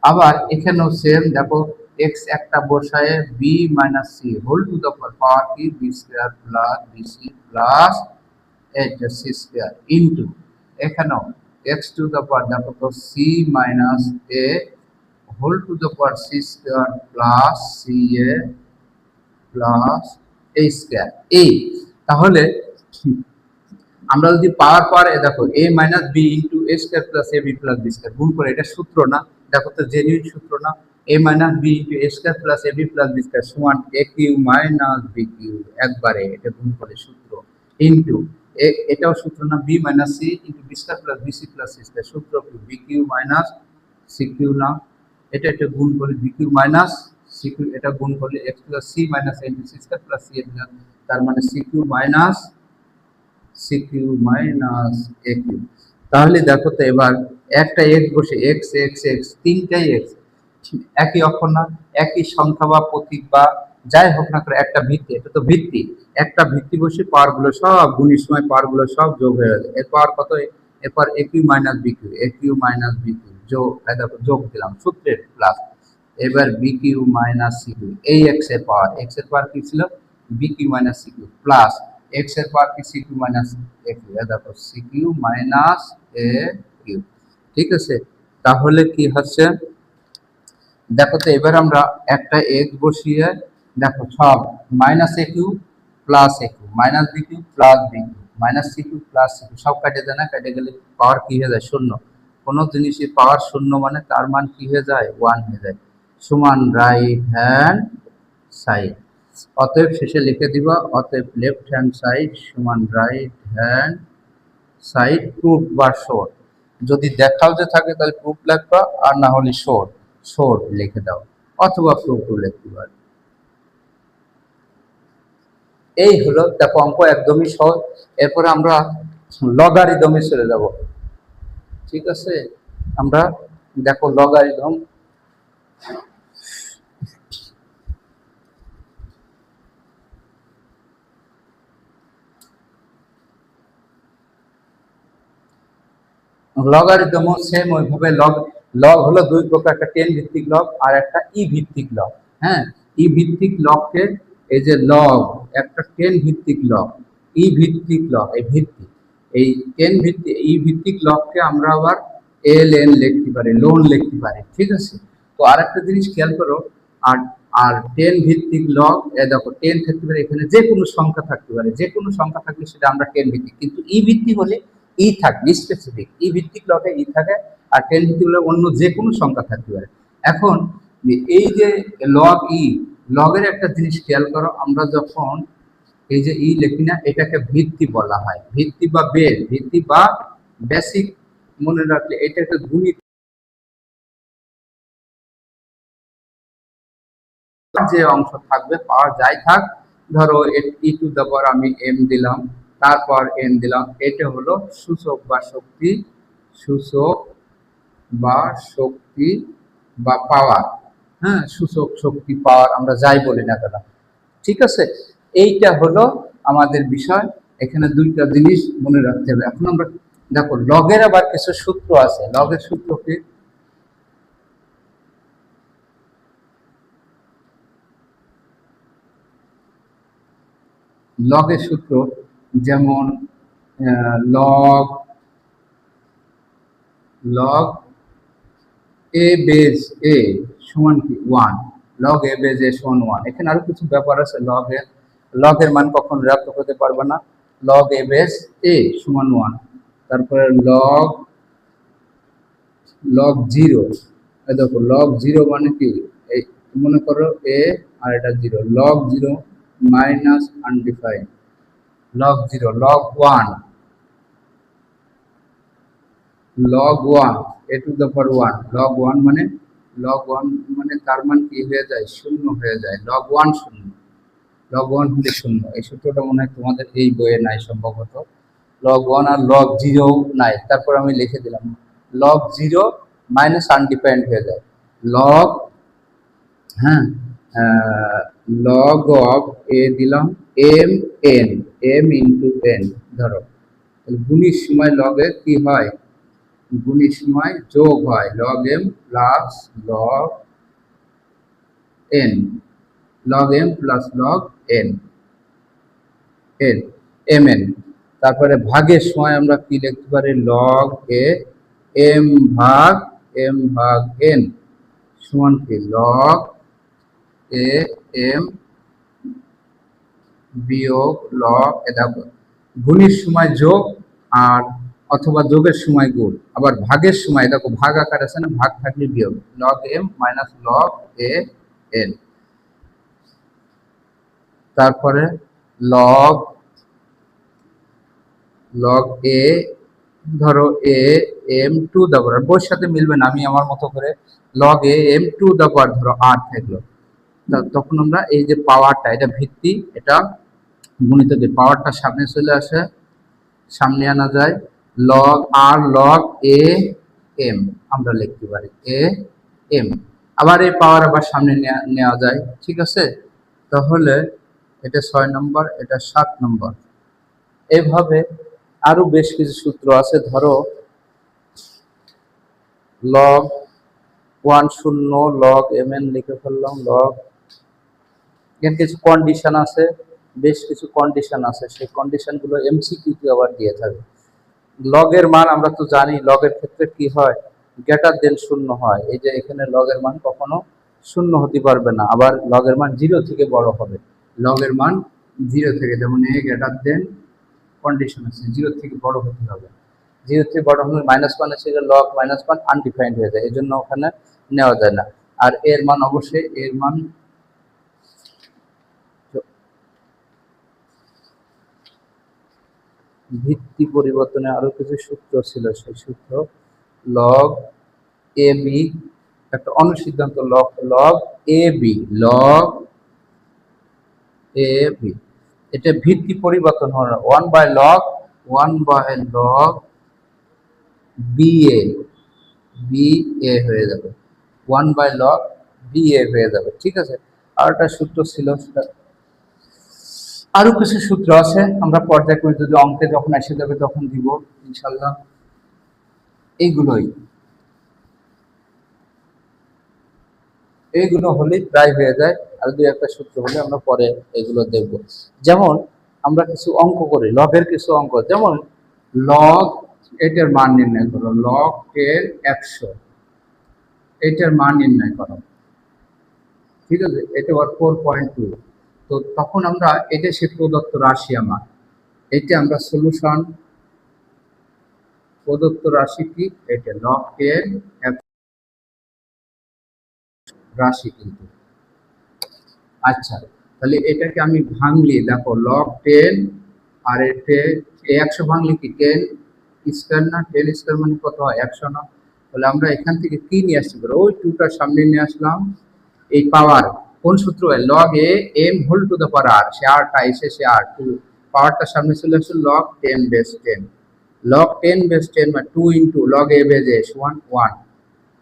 আবার এখানেও সেম, দেখো এক্স একটা বসায় B minus C whole to the power কি B square plus BC plus এইটা সি স্কয়ার ইনটু এখানেও এক্স টু দা পাওয়ার দেখো তো C minus A whole to the power C square plus C A plus A square এই। তাহলে আমরা যদি power power দেখো A minus B into A square plus A B plus B square গুণ করে, এটা সূত্র না? দেখো তো জেনুইন সূত্র না? A minus B into A square plus A B plus B square সমান A Q minus B Q, একবারে এটা গুণ করে সূত্র, ইন্টু এটাও সূত্র না? B minus C into B square plus B C plus C square সূত্র কি? B Q minus C Q না? এটা এটা গুণ করে B Q minus C Q, এটা গুণ করলে X plus C minus A into C square plus C, তার মানে C Q minus C Q minus A cube. তাহলে দেখো তো এবার একটা এক্স বসে, এক্স এক্স এক্স তিনটাই এক্স, একই অক্ষর না? একই সংখ্যা বা প্রতীক বা যাই হোক না করে একটা ভিত্তি, এটা তো ভিত্তি, একটা ভিত্তি বসে পাওয়ার গুলো সব গুণের সময় পাওয়ার গুলো সব যোগ হয়ে যাবে। এর পাওয়ার কত? এরপর A Q minus B Q, A Q minus B Q যোগ, দেখো যোগ দিলাম সূত্রের প্লাস, এবার B Q minus C Q, এই এক্স এর পাওয়ার, এক্স এর পাওয়ার কি ছিল? B Q minus C Q plus X এর পাওয়ার কি? C Q minus A Q, দেখো C Q minus A Q. ঠিক আছে, তাহলে কি হচ্ছে দেখো তো এবার আমরা একটা এক্স বসিয়ে দেখো সব minus A cube plus A Q minus B cube plus B Q minus C Q plus C cube সব কাটে যায় না? কেটে গেলে পাওয়ার কি হয়ে যায়? শূন্য। কোনো জিনিসের পাওয়ার শূন্য মানে তার মান কি হয়ে যায়? ওয়ান হয়ে যায়। সমান রাইট হ্যান্ড সাইড, অতএব শেষে লিখে দিবা অতএব লেফট হ্যান্ড সাইড সমান রাইট হ্যান্ড সাইড প্রুফ বা শোর। যদি দেখাও যে থাকে তাহলে প্রুফ লিখবা, আর না হলে শোর, শোর লিখে দাও, অথবা প্রুফ লিখতে পারো। এই হলো, দেখো অঙ্ক একদমই সহজ। এরপরে আমরা লগারিদমে চলে যাব। ঠিক আছে, আমরা দেখো লগারিদম, লগারিদমও সেম ওইভাবে। লগ লগ হলো দুই প্রকার, একটা টেন ভিত্তিক লগ আর একটা ই ভিত্তিক লগ। হ্যাঁ, ই ভিত্তিক লগকে, এই যে লগ একটা টেন ভিত্তিক লগ, ই ভিত্তিক লগ এই ভিত্তি, এই টেন ভিত্তিক ই ভিত্তিক লগকে আমরা আবার এল এন লিখতে পারি, লোন লিখতে পারি। ঠিক আছে, তো আরেকটা জিনিস খেয়াল করো, আর আর টেন ভিত্তিক লগ, দেখো টেন থাকতে পারে, এখানে যে কোনো সংখ্যা থাকতে পারে, যে কোনো সংখ্যা থাকলে সেটা আমরা টেন ভিত্তিক, কিন্তু ই ভিত্তিক হলে ই থাকবে স্পেসিফিক, ই ভিত্তিক লগে ই থাকে, আর টেন ভিত্তিক লগে অন্য যে কোনো সংখ্যা থাকতে পারে। এখন এই যে লগ ই, লগের একটা জিনিস খেয়াল করো, আমরা যখন এই যে ই লিখি না, এটাকে ভিত্তি বলা হয়, ভিত্তি বা বেস, ভিত্তি বা বেসিক মনে রাখলে এটা একটা গুণিত যে অংশ থাকবে, পাওয়ার যাই থাক, ধরো ই টু দ্য পাওয়ার আমি এম দিলাম, তারপর এন দিলাম, এটা হলো সূচক বা শক্তি, সূচক বা শক্তি বা পাওয়ার। হ্যাঁ, সূচক শক্তি পাওয়ার আমরা যাই বলি না কেন। ঠিক আছে, এইটা হলো আমাদের বিষয়। এখানে দুইটা জিনিস মনে রাখতে হবে। এখন আমরা দেখো লগের আবার কিছু সূত্র আছে, লগের সূত্র কি? লগের সূত্র যেমন লগ লগ এ বেজ এ সমান কি? ওয়ান। লগ এ বেজ এ সমান ওয়ান। এখানে আরো কিছু ব্যাপার আছে। লগের মান কখন ঋণাত্মক হতে পারবে না। লগ এ বেজ এ সমান ওয়ান, তারপরে লগ লগ জিরো, দেখো লগ জিরো মানে কি? এই মনে করো এ আর এটা zero, log zero minus undefined, log zero, log one, log one A to the power one, log one মানে, লগ ওয়ান মানে তার মান কি হয়ে যায়? শূন্য হয়ে যায়। লগ ওয়ান শূন্য, লগ ওয়ান হলে শূন্য। এই সূত্রটা মনে হয় তোমাদের এই বইয়ে নাই সম্ভবত। লগ ওয়ান আর লগ জিরো নাই, তারপর আমি লিখে দিলাম লগ জিরো মাইনাস আনডিফাইন্ড হয়ে যায় লগ, হ্যাঁ, লগ অফ এ দিলাম M N, M into N. ধরো গুণির সময় লগে কি হয়? গুণের সময় যোগ হয়, log M plus log N, log M plus log N, N M N. তারপরে ভাগের সময় আমরা কি লিখতে পারি? লগ এ এম ভাগ এন সমান কি? লগ এ এম বিয়োগ লগ, এ দেখো গুণের সময় যোগ আর অথবা যোগের সময় গুণ, আবার ভাগের সময় দেখো ভাগ আকার আছে না, ভাগ থাকলে বিয়োগ, log M minus log A N. তারপরে লগ লগ এ, ধরো এ এম টু দা পাওয়ার, বইয়ের সাথে মিলবে না, আমি আমার মতো করে log A M to the power ধরো আর থাকলো, তখন আমরা এই যে পাওয়ারটা, এটা ভিত্তি, এটা গুণিতকে পাওয়ারটা সামনে চলে আসে, সামনে আনা যায়, লগ আর লগ এ এম আমরা লিখতে পারি এ এম, আবার এই পাওয়ার আবার সামনে নেওয়া যায়, ঠিক আছে। তাহলে এটা 6 নম্বর, এটা 7 নম্বর। এইভাবে আরো বেশ কিছু সূত্র আছে, ধরো লগ 10 লগ এম এন লিখে ফেললাম, লগ, এখানে কিছু কন্ডিশন আছে, বেশ কিছু কন্ডিশন আছে, সেই কন্ডিশনগুলো এমসিকিউতে আবার দিয়ে থাকে। লগের মান আমরা তো জানি, লগের ক্ষেত্রে কি হয়, গ্রেটার দেন 0 হয়, এই যে এখানে লগের মান কখনো 0 হতে পারবে না, আবার লগের মান 0 থেকে বড় হবে, লগের মান 0 থেকে, যেমন এ গ্রেটার দেন কন্ডিশন আছে 0 থেকে বড় হতে হবে, 0 থেকে বড় হলে -1 এসে গেলে লগ -1 আনডিফাইন্ড হয়ে যায়, এই জন্য ওখানে নেওয়া যায় না। আর এর মান অবশ্যই, এর মান ভিত্তি পরিবর্তনে আরো কিছু সূত্র ছিল, সেই সূত্র লগ এ বি, একটা অনুসিদ্ধান্ত log log A B, log A B, এটা ভিত্তি পরিবর্তন হয়, 1/log B A, B A হয়ে যাবে, 1/log বি এ হয়ে যাবে, ঠিক আছে। আর একটা সূত্র ছিল, সেটা আরো কিছু সূত্র আছে, আমরা পর্যায়ক্রমে যদি অঙ্কে যখন এসে যাবে তখন দিব ইনশাল্লাহ। এইগুলোই, এইগুলো হলে প্রায় হয়ে যায়, আর দুই একটা সূত্র হলে আমরা পরে এগুলো দেখব। যেমন আমরা কিছু অঙ্ক করি, লগের কিছু অঙ্ক, যেমন লগ, এটার মান নির্ণয় করো, লগ 10 100, এটার মান নির্ণয় করো, ঠিক আছে, এটা 4.2, তো তখন আমরা এটা সে প্রদত্ত রাশি আমার, এটা আমরা সলিউশন, প্রদত্ত রাশি কি, এটা লগ 10 রাশি কিন্তু, আচ্ছা, তাহলে এটাকে আমি ভাঙলি, দেখো লগ 10 আর এতে 100 ভাঙলি কি 10 স্কয়ার না, 10 স্কয়ার মানে কত হয় 100 না, তাহলে আমরা এখান থেকে কি নিয়ে আসতে পারি, ওই 2টার সামনে নিয়ে আসলাম, এই পাওয়ার কোন সূত্র হয়, log A M whole to the power R, সে আরটা এসে সে আর 2, পাওয়ারটা সামনে চলে আসছে, লগ 10 বেস 10, লগ 10 বেস 10 মানে 2 ইনটু লগ এ বেস এ সমান 1,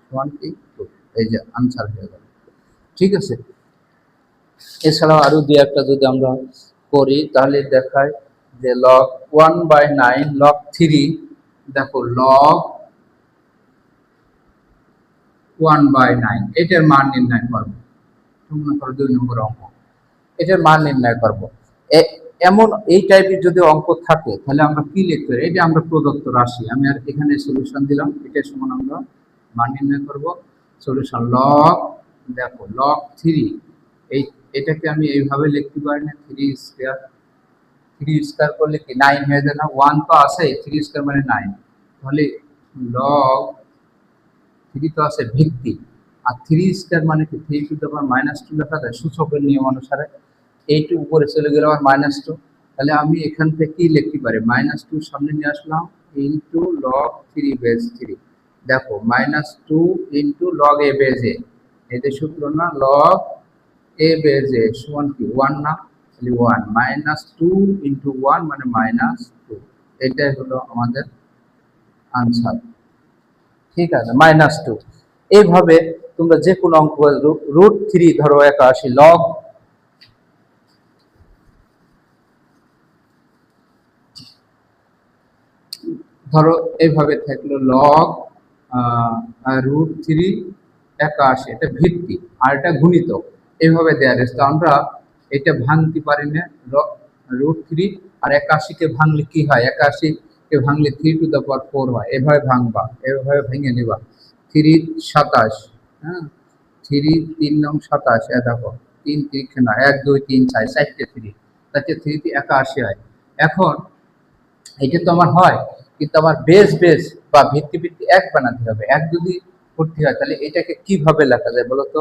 সমান কি 2, এই যে आंसर হয়ে গেল, ঠিক আছে। এছাড়াও আরো দুই একটা যদি আমরা করি তাহলে দেখায় যে লগ 1/9 লগ 3, দেখো লগ 1/9 এটার মান নির্ণয় করবো, মনে করো 2 নম্বর অঙ্ক, এটার মান নির্ণয় করবো। এমন এই টাইপের যদি অঙ্ক থাকে তাহলে আমরা কি লিখতে পারি, এটা আমরা প্রদত্ত রাশি, আমি আর এখানে সলিউশন দিলাম, এটার সমান আমরা মান নির্ণয় করব, সলিউশন লগ, দেখো লগ 3, এই এটাকে আমি এইভাবে লিখতে পারি না, 3 স্কয়ার, 3 স্কয়ার করলে কি 9 হয়ে যায় না, 1 তো আছে, 3 স্কয়ার মানে 9, তাহলে লগ 3 তো আছে ভিত্তি, আর 3 স্কয়ার মানে কি 3 টু দ্য পাওয়ার -2 লেখা যায় সূচকের নিয়ম অনুসারে, এইটু উপরে চলে গেলে আবার -2, তাহলে আমি এখান থেকে কি লিখতে পারি, -2 সামনে নিয়ে আসলাম ইনটু লগ 3 বেস 3, দেখো -2 ইনটু লগ এ বেস এ, এই যে সূত্র না, লগ এ বেস এ সমান কি 1 না, তাহলে 1 -2 ইনটু 1 মানে -2, এটাই হলো আমাদের আনসার, ঠিক আছে, -2। এইভাবে তোমরা যে কোনো অঙ্ক, √3 ধরো 81, লগ, ধরো এইভাবে থাকলো লগ √3 81, এটা ভিত্তি আর এটা গুণিতক, এইভাবে দেওয়া রয়েছে, তো আমরা এটা ভাঙতে পারি না, √3 আর 81 কে ভাঙলে কি হয়, 81 কে ভাঙলে 3 টু দ্য পাওয়ার 4 হয়, এভাবে ভাঙবা, এভাবে ভেঙে নিবা, 3 27, হ্যাঁ 3 3 নং 27, দেখো 3 3 না 1 2 3 4 4টে 3, তাতে 3 × 81 হয়। এখন এটা তো আমার হয়, কিন্তু আমার বেস বেস বা ভিত্তি ভিত্তি 1 বানাতে হবে। 1 যদি ভর্তি হয় তাহলে এটাকে কিভাবে লেখা যায় বলতো?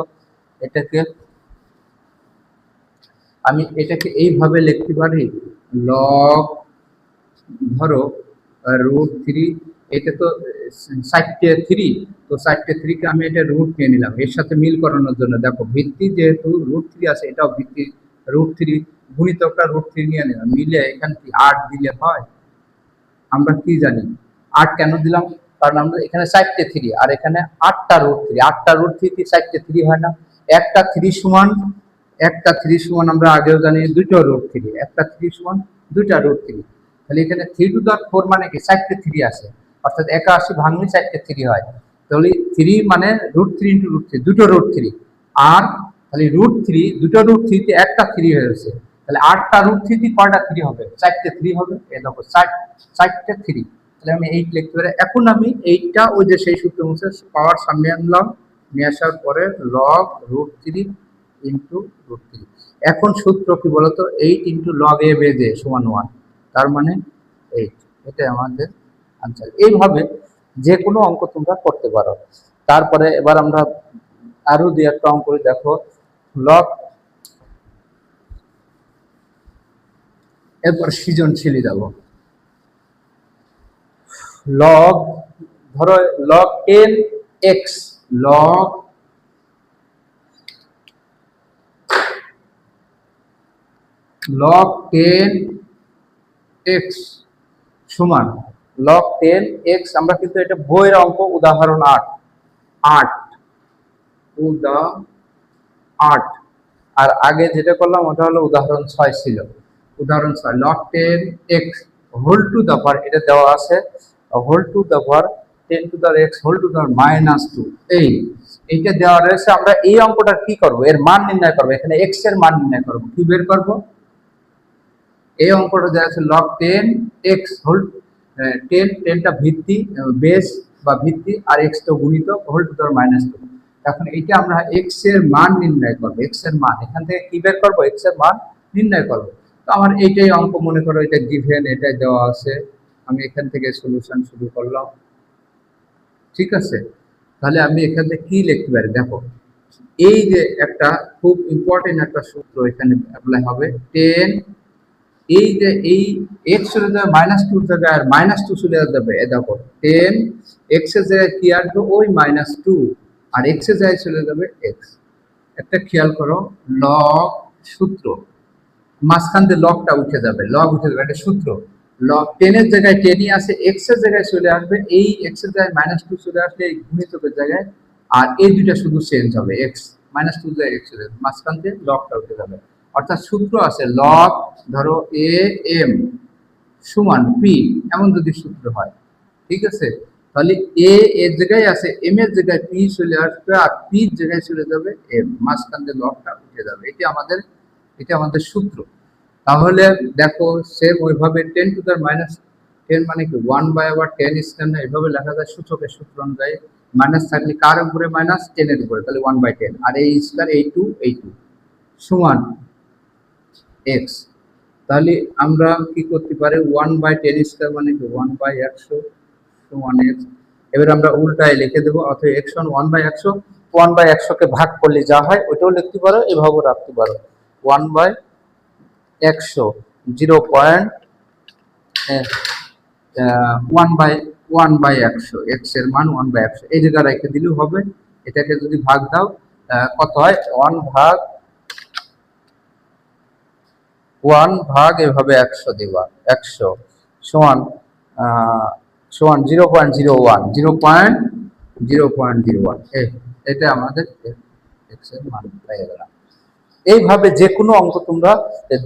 আমি এটাকে এইভাবে লিখতে পারি, লগ ধরো √3, এটা তো 4টে 3, তো 4টে 3 কে আমি এটা রুট নিয়ে নিলাম এর সাথে মিল করানোর জন্য। দেখো ভিত্তি যেহেতু √3 আছে, এটাও ভিত্তি √3, গুণিতকটা √3 নিয়ে নিলাম, মিলে এখানে কি 8 দিলে হয়? আমরা কি জানি 8 কেন দিলাম? কারণ আমরা এখানে 4টে 3 আর এখানে 8টা √3, 8টা √3 কি 4টে 3 হয় না? একটা 3 সমান, একটা 3 সমান আমরা আগেও জানি 2টো √3, একটা 3 সমান 2টা √3। তাহলে এখানে 3 to the 4 মানে কি 4টে 3 আছে, অর্থাৎ 81 ভাঙলে 4টে 3 হয়। তাহলে 3 মানে √3 × √3, দুটো √3, আর তাহলে √3, দুটো √3 তে একটা 3 হয়েছে, তাহলে 8টা √3 তে কয়টা 3 হবে? 4টে 3 হবে। এই দেখো 4টে 3, তাহলে আমি 8 লিখতে পারি। এখন আমি 8টা ওই যে সেই সূত্র অনুসারে পাওয়ার সামনে আনলাম, নিয়ে আসার পরে লগ √3 × √3। এখন সূত্র কি বলতো? 8 × log a বেজ a সমান 1, তার মানে 8। এটা আমাদের আনসার। এইভাবে যে কোনো অঙ্ক তোমরা করতে পারো। তারপরে এবার আমরা আরো দুই একটা অঙ্ক করে দেখো। লগ, এরপর সৃজনশীলই যাব। লগ ধরো log 10x, log log 10x সমান log 10x। আমরা কিন্তু এটা বইয়ের অঙ্ক, উদাহরণ 8 আর আগে যেটা করলাম ওটা হলো উদাহরণ 6 ছিল। উদাহরণ 6 log 10x whole to the power, এটা দেওয়া আছে whole to the power 10 to the x whole to the -2। এইটা দেওয়া রয়েছে। আমরা এই অঙ্কটা কি করব? এর মান নির্ণয় করব। এখানে x এর মান নির্ণয় করব। কি বের করব? এই অঙ্কটা দেওয়া আছে log 10x হোল 10টা ভিত্তি বেস বা ভিত্তি, আর x তো গুণিতক হোল টু দা -2। এখন এটা আমরা x এর মান নির্ণয় করব। x এর মান এখান থেকে কি বের করব? x এর মান নির্ণয় করব। তো আমার এইটাই অঙ্ক, মনে করো এটা গিভেন, এটা দেওয়া আছে, আমি এখান থেকে সলিউশন শুরু করলাম। ঠিক আছে, তাহলে আমি এখান থেকে কি লিখতে পারি? দেখো এই যে একটা খুব ইম্পর্টেন্ট একটা সূত্র এখানে অ্যাপ্লাই হবে। 10, এই যে এই x চলে যাবে -2 জায়গায়, আর -2 চলে যাবে, এ দেখো 10 x এর জায়গায় কি আসবে? ওই -2, আর x এর জায়গায় চলে যাবে x। একটা খেয়াল করো, লগ সূত্র মাঝখান দিয়ে লগটা উঠে যাবে, লগ উঠে যাবে, এটা সূত্র। লগ 10 এর জায়গায় 10ই আছে, x এর জায়গায় চলে আসবে, এই x এর জায়গায় -2 চলে আসলে এই গুণিতকের জায়গায়, আর এই দুইটা শুধু চেঞ্জ হবে, x -2 জায়গায় x চলে যাবে, মাঝখান দিয়ে লগটা উঠে যাবে। অর্থাৎ সূত্র আছে লগ ধরো a m সমান p, এমন যদি সূত্র হয়, ঠিক আছে, তাহলে a এর জায়গায় আছে, m এর জায়গায় p চলে আসবে, আর p এর জায়গায় চলে যাবে m, মাঝখান দিয়ে লগটা উঠে যাবে। এটা আমাদের সূত্র। তাহলে দেখো সেম ওইভাবে 10 to the -10 মানে কি 1 আবার 10 স্কয়ার না, এভাবে লেখা যায় সূচকের সূত্র অনুযায়ী। মাইনাস থাকলে কার উপরে মাইনাস? 10 এর উপরে, তাহলে 1/10, আর এই স্কয়ার এই 2 সমান x। তাহলে আমরা কি করতে পারি? 1/10 স্কয়ার মানে কি 1/100 সমান x। এবার আমরা উল্টায় লিখে দেবো, অথবা x সমান 1/100, 1/100 কে ভাগ করলে যা হয় ওইটাও লিখতে পারো, এভাবেও রাখতে পারো। 1/100 1/100, x এর মান 1/100, এই জায়গায় রেখে দিলেও হবে। এটাকে যদি ভাগ দাও কত হয়? 1 ভাগ এভাবে 100 দিবা, 100 সমান 0.01, এটা আমাদের x এর মান পেয়ে গেলাম। এইভাবে যে কোনো অঙ্ক তোমরা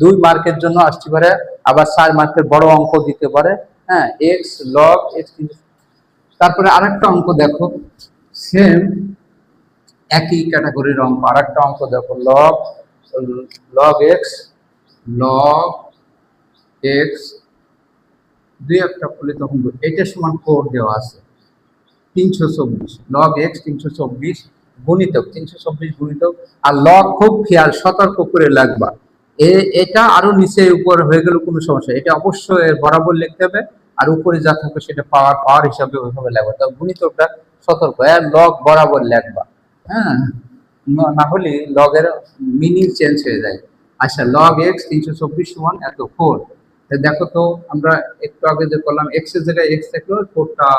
2 মার্কের জন্য আসতে পারে, আবার 4 মার্কের বড় অঙ্ক দিতে পারে। হ্যাঁ, x log x। তারপরে আরেকটা অঙ্ক দেখো, সেম একই ক্যাটাগরির অঙ্ক, আরেকটা অঙ্ক দেখো, log x দুই একটা করলে তখন এটা সমান 4 দেওয়া আছে, 324 log x 324 গুণিতক 324 গুণিতক, আর লগ খুব খেয়াল সতর্ক করে লাগবা, এটা আরো নিচে উপর হয়ে গেল কোনো সমস্যা, এটা অবশ্যই এর বরাবর লিখতে হবে, আর উপরে যা থাকবে সেটা পাওয়ার পাওয়ার হিসাবে ওইভাবে লাগবে। তবে গুণিতকটা সতর্ক, এর লগ বরাবর লিখবা, হ্যাঁ, না হলে লগের মিনিং চেঞ্জ হয়ে যায়। আচ্ছা, লগ এক্স 324 সমান এত 4। দেখো তো আমরা একটু আগে যে করলাম এক্স এর জায়গায় এক্স থাকলো, 4টা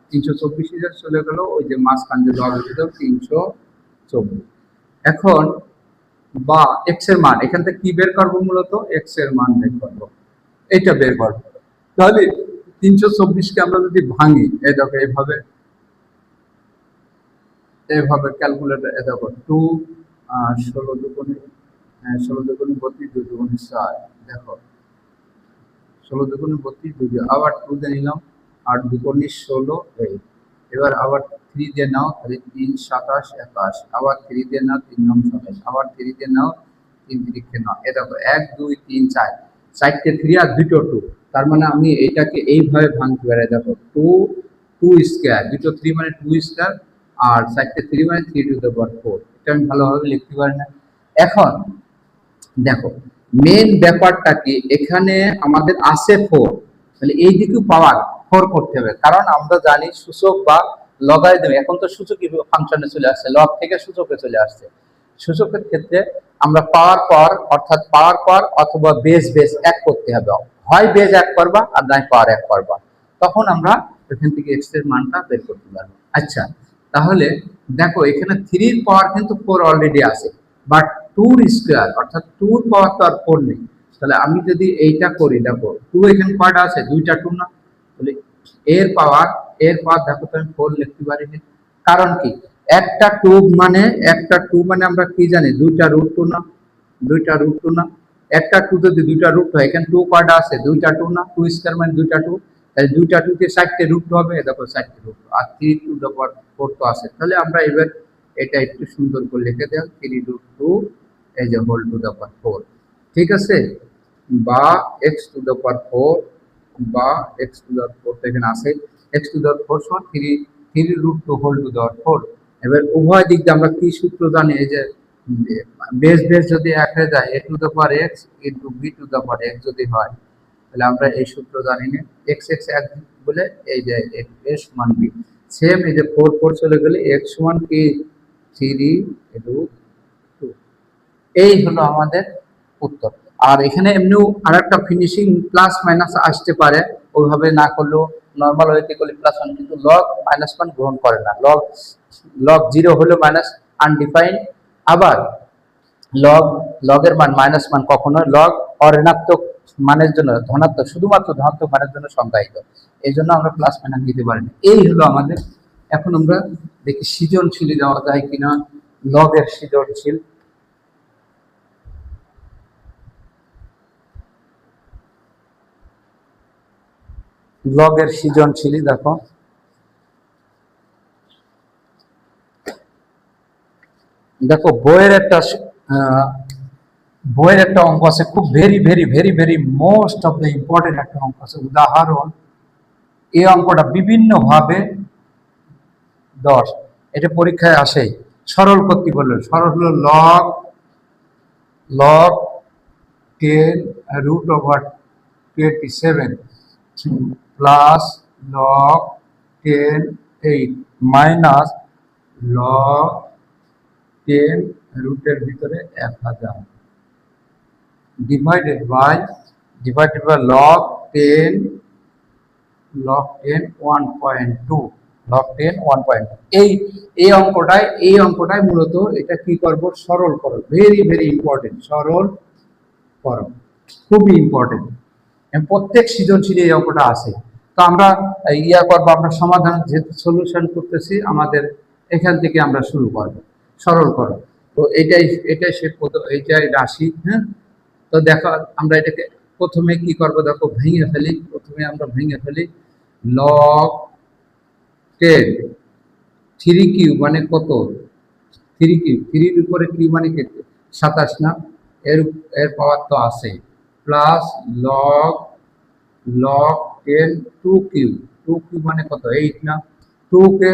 324 চলে গেল, ওই যে মাঝখান যে লগ হয়ে গেল 324। এখন বা এক্স এর মান এখান থেকে কি বের করবো, মূলত এক্স এর মান বের করবো, এইটা বের করবো। তাহলে 324কে আমরা যদি ভাঙি, এই দেখো এইভাবে এইভাবে ক্যালকুলেটর, এ দেখো 2 16 দুগুণে 16 দুগুণে 32, 2 দুগুণে 4, দেখো 16 দুগুণে 32, 2 আবার 2 দিয়ে নিলাম, 8 দুগুণে 16, এই এবার আবার 3 দিয়ে নাও, তাহলে 3 27 21, আবার 3 দিয়ে নাও, 3 9 27, আবার 3 দিয়ে নাও, 3 3 9, এ দেখো 1 2 3 4, 4টে 3 আর 2টো 2, তার মানে আমি এইটাকে এইভাবে ভাঙতে পারি, দেখো 2 2 স্কয়ার, 2টো 3 মানে 2 স্কয়ার, আর 4টে 3 মানে 3 টু দ্য পাওয়ার 4, এটা আমি ভালোভাবে লিখতে পারি না। এখন দেখো মেন ব্যাপারটা কি, এখানে আমাদের আছে 4, তাহলে এই দিকেও পাওয়ার 4 করতে হবে, কারণ আমরা জানি সূচক বা লগারিদম, এখন তো সূচকই ফাংশনে চলে আসছে, লগ থেকে সূচকে চলে আসছে। সূচকের ক্ষেত্রে আমরা পাওয়ার পর, অর্থাৎ পাওয়ার পর অথবা বেস বেস এক করতে হবে, হয় বেস এক করবা আর নয় পাওয়ার এক করবা, তখন আমরা এখান থেকে এক্স এর মানটা বের করতে পারবো। আচ্ছা, তাহলে দেখো এখানে 3 এর পাওয়ার কিন্তু 4 অলরেডি আছে, বাট 2 স্কয়ার অর্থাৎ 2 এর পাওয়ার তো আর 4 নেই। তাহলে আমি যদি এইটা করি, দেখো 2 এখানে কয়টা আছে, দুইটা 2 না, তাহলে এর পাওয়ার দেখো তো আমি 4 লিখতে পারি না, কারণ কি, একটা 2 মানে আমরা কি জানি, দুইটা রুট 2 না, দুইটা রুট 2 না, একটা 2 যদি দুইটা রুট হয়, এখানে 2 কয়টা আছে, দুইটা 2 না, 2 স্কয়ার মানে দুইটা 2, তাহলে দুইটা 2 কে 4টে রুট হবে, দেখো 4টে রুট, আর 3 টু দ্য পাওয়ার 4 তো আছে। তাহলে আমরা এবার এটা একটু সুন্দর করে লিখে দেব, 3 রুট 2 এই যে হোল টু দ্য পাওয়ার 4, ঠিক আছে, বা এক্স টু দ্য পাওয়ার 4, বা এক্স টু দ্য পাওয়ার 4 এখানে আছে, এক্স টু দ্য পাওয়ার 4 সমান 3 root 2 whole to the power 4। এবার উভয় দিক দিয়ে আমরা কি সূত্র জানি, এই যে বেস বেস যদি এক হয়ে যায়, a to the power x into b two the power x যদি হয়, তাহলে আমরা এই সূত্র জানি না, x x এক বলে এই যে a সমান b, সেম এই যে 4 4 চলে গেলে x সমান কি 3 রুট 2, এই হলো আমাদের উত্তর। আর এখানে এমনিও আরেকটা ফিনিশিং প্লাস মাইনাস আসতে পারে, ওইভাবে না করলেও নর্মাল ওয়েতে করলে প্লাস ওয়ান, কিন্তু লগ মাইনাস ওয়ান গ্রহণ করে না, লগ লগ জিরো হলো মাইনাস আনডিফাইন্ড, আবার লগ লগের মান মাইনাস মান কখনো লগ অঋণাত্মক মানের জন্য, ধনাত্মক শুধুমাত্র ধনাত্মক মানের জন্য সংজ্ঞায়িত, এই জন্য আমরা প্লাস মাইনাস দিতে পারি না। এই হলো আমাদের। এখন আমরা দেখি সৃজনশীল দেওয়া যায় কিনা, লগের সৃজনশীল, লগের সৃজনশীলই দেখো, দেখো বইয়ের একটা অঙ্ক আছে, খুব very very very very most of the important একটা অঙ্ক আছে, উদাহরণ। এই অঙ্কটা বিভিন্ন ভাবে 10, এটা পরীক্ষায় আসে, সরল করতে বললো, সরল হলো log log 10 root over 27 plus log 10 8 minus log 10 রুটের ভিতরে 1000 ডিভাইডেড বাই লগ 10 1.2, লগ 10 1.2। এই অঙ্কটাই মূলত এটা কি করব, সরল করো, ভেরি ভেরি ইম্পর্টেন্ট, সরল করো, খুবই ইম্পর্টেন্ট, প্রত্যেক সৃজনশীলে এই অঙ্কটা আছে। তো আমরা করবো, আমরা সমাধান যেহেতু সলিউশন করতেছি, আমাদের এখান থেকে আমরা শুরু করব, সরল করো। তো এটাই সে এইটাই রাশি, হ্যাঁ। তো দেখো আমরা এটাকে প্রথমে কি করব, দেখো ভেঙে ফেলি, প্রথমে আমরা ভেঙে ফেলি, লগ 10 3 কিউ মানে কত, 3 কিউ, 3 এর উপরে কিউ মানে 27 না, এর এর পাওয়ার তো আছে, plus log log 10 2 Q, 2 Q মানে কত 8 না, 2 কে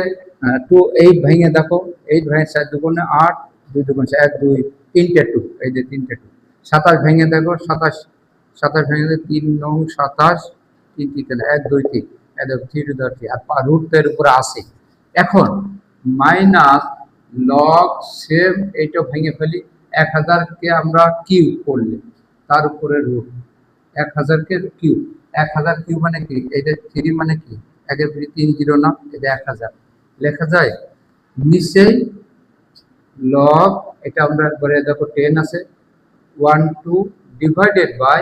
2 8 ভেঙে দেখো, 8 ভেঙে 4 দুগুণে 8, 2 দুগুণে 1 2 তিনটে 2, এই যে তিনটে 2, 27 ভেঙে দেখো, 27 ভেঙে 3 9 27, 3 3 1 2 3, দেখো 3 two the power 3, R root তো এর উপরে আসে। এখন মাইনাস লগ সেম, এইটা ভেঙে ফেলি, 1000 কে আমরা কিউব করলে তার উপরে রুট, 1000 কে কিউব, 1000 কিউব মানে কি, এটা 3 মানে কি, একের 3 0 না, এটা 1000 লেখা যায়। নিচেই লগ, এটা আমরা একবারে দেখো 10 আছে, 1 2 ডিভাইডেড বাই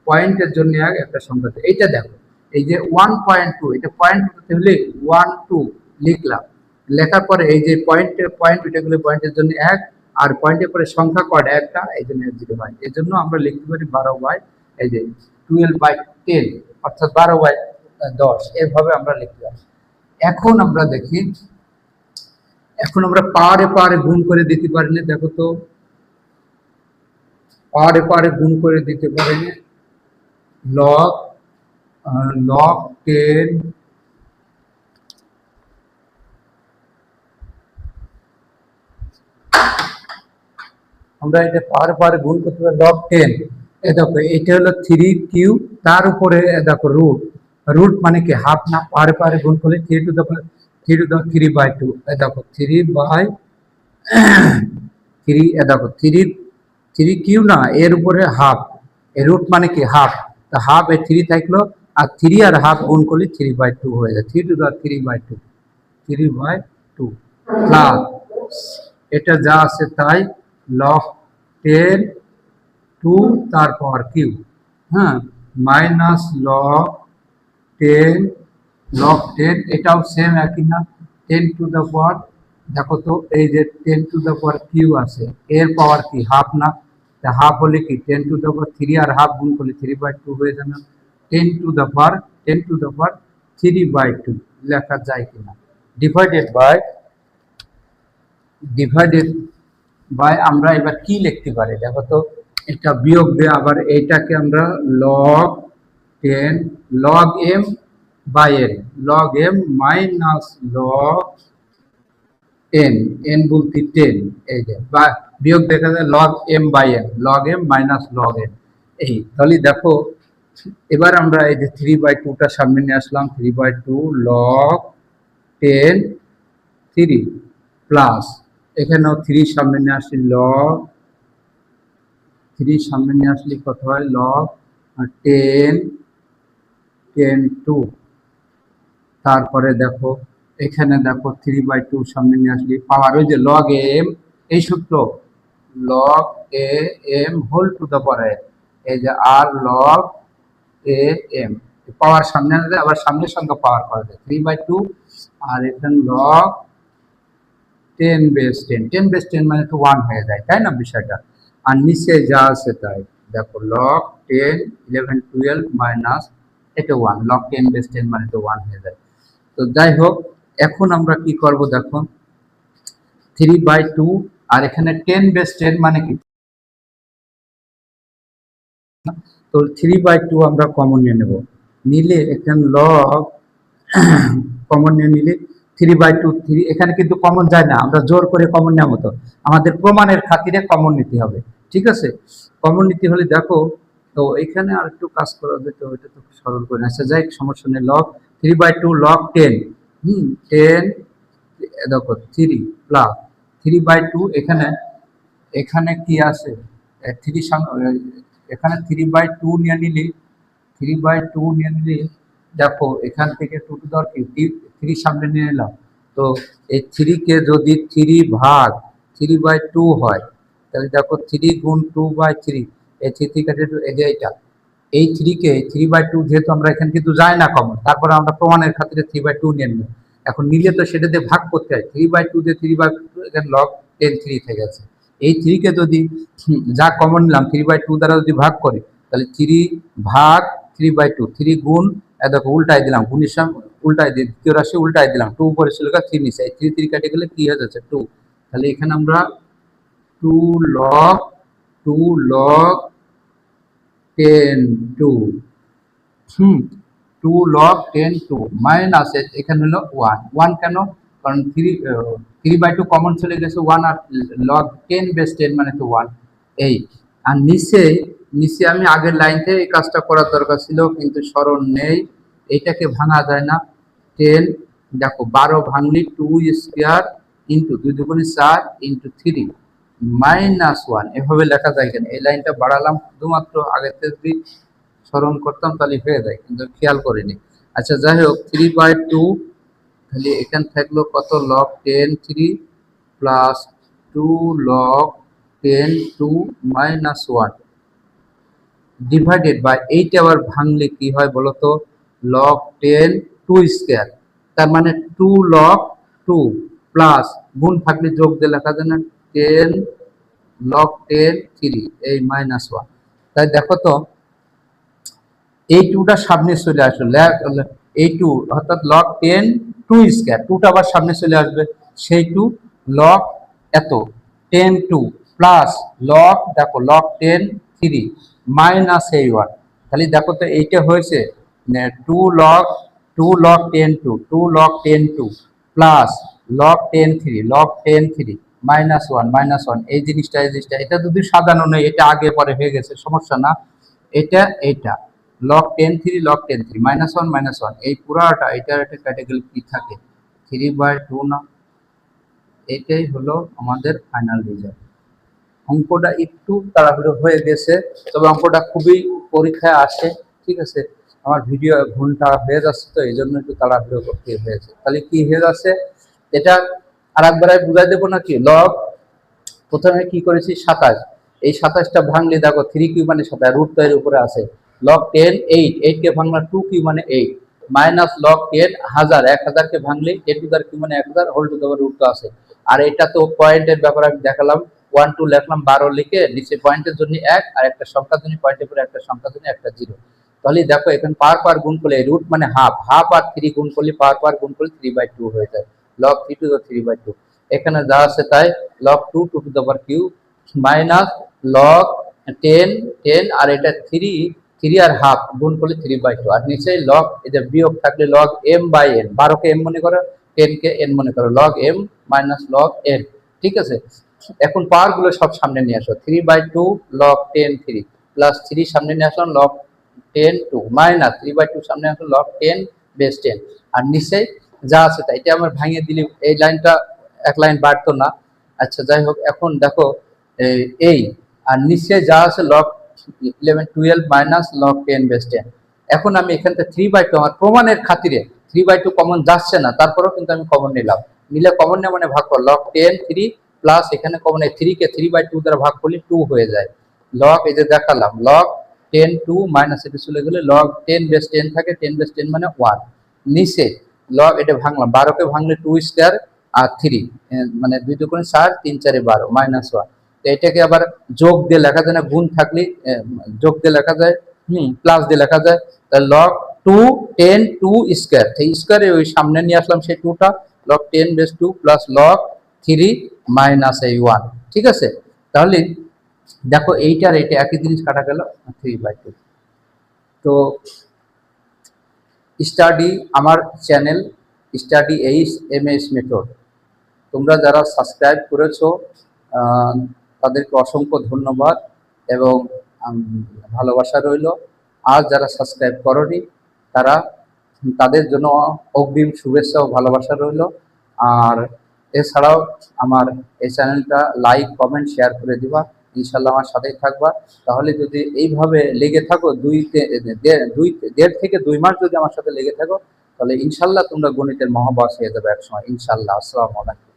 পয়েন্টের জন্য একটা সংখ্যা, এইটা দেখো এই যে 1.2, এটা পয়েন্ট করতে হলে 1 2 লিখলাম, লেখার পরে এই যে পয়েন্ট এটাগুলো পয়েন্টের জন্য 1, আর পয়েন্টের পরে সংখ্যা কয়টা, একটা, এই জন্য 0 হয়। এই জন্য আমরা লিখতে পারি 12 এই যে 12/10, অর্থাৎ 12/10, এভাবে আমরা লিখতে পারি। এখন আমরা দেখি, এখন আমরা পাওয়ারে গুণ করে দিতে পারি না, দেখো তো পাওয়ারে গুণ করে দিতে পারি না। লগ 10, আমরা এটা পাওয়ারে গুণ করতে পারি লগ 10, দেখো এটা হলো 3 কিউব, তার উপরে দেখো রুট মানে কি হাফ না, পাওয়ারে গুণ করলে 3 টু দি পাওয়ার 3/2, দেখো 3/3, দেখো 3 কিউ না, এর উপরে হাফ, এর রুট মানে কি হাফ, তা হাফ এ 3 থাকলো, আর 3 আর হাফ গুণ করলে 3/2 হয়ে যায়, 3 টু দি 3/2 প্লাস এটা যা আছে তাই লগ 10 2 তার পাওয়ার কিউ, হ্যাঁ, মাইনাস লগ 10, এটাও সেম একই না, 10 টু দি পাওয়ার, দেখো তো এই যে 10 টু দি পাওয়ার কিউ আছে, এর পাওয়ার কি হাফ না, হাফ হলে কি 10 two the power 3 R half গুণ করলে 3/2 হয়ে যাবে, 10 টু দি পাওয়ার 3/2 লেখা যায় কিনা, ডিভাইডেড বাই আমরা এবার কি লিখতে পারি, দেখো তো এটা বিয়োগ দিয়ে আবার এইটাকে আমরা log 10 log M by N, log M minus log N বলতে 10, এই যে বা বিয়োগ দেখা যায় log M by N, log M minus log N, এই তাহলে দেখো এবার আমরা এই যে 3/2টা সামনে নিয়ে আসলাম, 3/2 লগ 10 3 প্লাস এখানেও 3 সামনে নিয়ে আসি, লগ 3 সামনে নিয়ে আসলে কত হয়, লগ 10 2, তারপরে দেখো এখানে দেখো 3/2 সামনে নিয়ে আসলে পাওয়ার ওই যে লগ এম, এই সূত্র log A M whole to the power, এই যে আর লগ এ এম, পাওয়ার সামনে আনলে আবার সামনের সঙ্গে পাওয়ার করা যায়, 3/2, আর এখানে লগ 10 মানে তো 1 হয়ে যায়, তাই না বিষয়টা, আর নিচে যা আছে তাই, দেখো লগ 10 11 12 মাইনাস এটা 1, লগ 10 মানে তো 1 হয়ে যায়। তো যাই হোক, এখন আমরা কি করব, দেখো 3/2, আর এখানে 10 মানে কি, তো 3/2 আমরা কমন নিয়ে নেব, নিলে এখানে লগ কমন নিয়ে নিলে 3/2, 3 এখানে কিন্তু কমন যায় না, আমরা জোর করে কমন নেওয়ার মতো, আমাদের প্রমাণের খাতিরে কমন নিতে হবে, ঠিক আছে, কমন নিতে হলে দেখো, তো এখানে আর একটু কাজ করা যেত, ওইটা তো সরল করে আসা যায়, সমস্যা নেই, লগ 3/2 লগ 10, 10 দেখো 3 প্লাস 3/2, এখানে কি আছে 3 এখানে 3/2 নিয়ে নিলে, 3/2 নিয়ে নিলে দেখো এখান থেকে 2 টু দর কি 3 সামনে নিয়ে নিলাম, তো এই 3 কে যদি 3 ভাগ 3/2 হয়, তাহলে দেখো 3 গুণ 2/3, এই 3 কাটে এই যে এটা, এই 3 কে 3/2 যেহেতু আমরা এখানে কিন্তু যায় না কমন, তারপরে আমরা প্রমাণের খাতিরে 3/2 নিয়ে নিলাম, এখন নিলে তো সেটা দিয়ে ভাগ করতে হয়, 3/2 দিয়ে 3/2 এখানে লগ 10 3 থেকে গেছে, এই 3 কে যদি যা কমন নিলাম 3/2 দ্বারা যদি ভাগ করি, তাহলে 3 ভাগ 3/2, 3 গুণ দেখো উল্টাই দিলাম, গুণের সঙ্গে উল্টাই দিয়ে দ্বিতীয় রাশি উল্টাই দিলাম, 2 উপরে ছিল 3 নিচে, এই 3 3 কেটে গেলে কি হয়ে যাচ্ছে 2, তাহলে এখানে আমরা 2 লগ 10 2, 2 লগ 10 2 মাইনাস এখানে হলো 1 কেন, কারণ 3/2 কমন চলে গেছে, 1 আর লগ 10 বেস 10 মানে তো 1, এই আর নিচে নিচে আমি আগের লাইন থেকে এই কাজটা করার দরকার ছিল, কিন্তু স্মরণ নেই। এইটাকে ভাঙা যায় না। 10, দেখো 12 ভাঙলি 2 স্কোয়ার ইন্টু 2 দুগুণে 4 ইন্টু 3 -1, এভাবে লেখা যায় কেন? এই লাইনটা বাড়ালাম শুধুমাত্র আগের থেকে যদি স্মরণ করতাম তাহলে হয়ে যায়, কিন্তু খেয়াল করিনি। আচ্ছা যাই হোক, 3/2, তাহলে এখানে থাকলো কত? log 10 3 plus 2 log 10 2 -1 divided by, এইটা আবার ভাঙলে কি হয় বলতো? log 10 2 স্কোয়ার, তার মানে 2 log 2 প্লাস গুণ থাকলে যোগ দিয়ে লেখা যায় না? 10 log 10 3 এই -1। তাই দেখো তো এই 2টা সামনে চলে আসলো, এই 2 অর্থাৎ log 10 2 স্কোয়ার, 2টা আবার সামনে চলে আসবে, সেই 2 log এত 10 2 প্লাস log, দেখো log 10 3 মাইনাস এই 1। তাহলে দেখো তো এইটা হয়েছে 2 log 10 2 2 log 10 2 plus log 10 3 log 10 3 -1 এই জিনিসটা এটা যদি সাজানো নেই, এটা আগে পরে হয়ে গেছে, সমস্যা না। এটা log 10 3 log 10 3 -1 এই পুরাটা এটার একটা ক্যাটাগরি কি থাকে? 3/2 না? এটাই হলো আমাদের ফাইনাল রেজাল্ট। অঙ্কটা একটু তাড়াহুড়ো হয়ে গেছে, তবে অঙ্কটা খুবই পরীক্ষায় আসে, ঠিক আছে। আমার ভিডিও ঘন্টা হয়ে যাচ্ছে, তো এই জন্য একটু তাড়াহুড়ো করতে হয়েছে। তাহলে কি হয়ে যাচ্ছে এটা? আর একবার বুঝাই দেবো নাকি? লগ প্রথমে কি করেছি 27, এই 27টা ভাঙলে দেখো 3 কিউ মানে 27, রুট তো এর উপরে আছে। log 10 8, 8 কে ভাঙলা 2 কিউ মানে 8 মাইনাস log 10 1000, 1000 কে ভাঙলে 10 টু দ্য কিউ মানে 1000, হোল টু দ্য রুট তো আছে। আর এটা তো পয়েন্টের ব্যাপার, আমি দেখালাম 1 2 লিখলাম, 12 লিখে নিচে পয়েন্টের জন্য 1 আর একটা সংখ্যার জন্য পয়েন্টের পরে একটা সংখ্যার জন্য একটা 0। তাহলে দেখো এখানে পার গুণ করলে রুট মানে হাফ, হাফ আর 3 গুণ করলে পার গুণ করলে 3/2 হয়ে যায়, log 3 টু দ্য 3/2। এখানে যা আছে তাই, log 2 2 to the power Q minus log 10 10 আর এটা 3 আর হাফ গুণ করলে 3/2, আর নিচে log, এই যে বিয়োগ থাকলে log m/n, 12 কে m মনে করো, 10 কে n মনে করো, log m minus log n, ঠিক আছে। এখন পাওয়ার গুলো সব সামনে নিয়ে আসো, 3/2 log 10 3 প্লাস 3 সামনে নিয়ে আসো log 10 2 মাইনাস 3/2 সামনে আসো log 10 বেস 10, আর নিচে যা আছে তাই। এটা আমার ভাঙিয়ে দিলে এই লাইনটা এক লাইন বাড়তো না। আচ্ছা যাই হোক, এখন দেখো এই আর নিচে যা আছে log 11 12 মাইনাস log 10 বেস 10। এখন আমি এখান থেকে 3/2, আমার প্রমাণের খাতিরে 3/2 কমন যাচ্ছে না, তারপরেও কিন্তু আমি কমন নিলাম, নিলে কমন নেওয়া মানে ভাগ কর, log 10 3 প্লাস এখানে কমন 3 কে 3/2 দ্বারা ভাগ করলে 2 হয়ে যায়। log, এই যে দেখালাম log 10 2 মাইনাস এটা চলে গেলে log 10 বেস 10 থাকে, 10 বেস 10 মানে 1। নিচে log, এটা ভাঙলাম, 12 কে ভাঙলে 2 স্কয়ার আর 3 মানে 2 দুগুণে 4 3 4 12 -1। তো এটাকে আবার যোগ দিয়ে লেখা যায় না, গুণ থাকলে যোগ দিয়ে লেখা যায়, প্লাস দিয়ে লেখা যায়। তাহলে log 2 10 2 স্কয়ার, এই স্কয়ারে ওই সামনে নিয়ে আসলাম সেই 2টা, log 10 base 2 plus log 3 minus এই 1, ঠিক আছে। তাহলে দেখো এইটার এটা একই জিনিস কাটা গেল 3/2। তো স্টাডি আমার চ্যানেল স্টাডি এইচ মেথড, তোমরা যারা সাবস্ক্রাইব করেছো তাদেরকে অসংখ্য ধন্যবাদ এবং ভালোবাসা রইল। আর যারা সাবস্ক্রাইব করনি তারা, তাদের জন্য অগ্রিম শুভেচ্ছা ও ভালোবাসা রইল। আর এছাড়াও আমার এই চ্যানেলটা লাইক কমেন্ট শেয়ার করে দিবা, ইনশাল্লাহ আমার সাথেই থাকবা। তাহলে যদি এইভাবে লেগে থাকো 1.5 থেকে 2 মাস যদি আমার সাথে লেগে থাকো, তাহলে ইনশাল্লাহ তোমরা গণিতের মহাবাস হয়ে যাবে একসময়, ইনশাল্লাহ। আসসালামু আলাইকুম।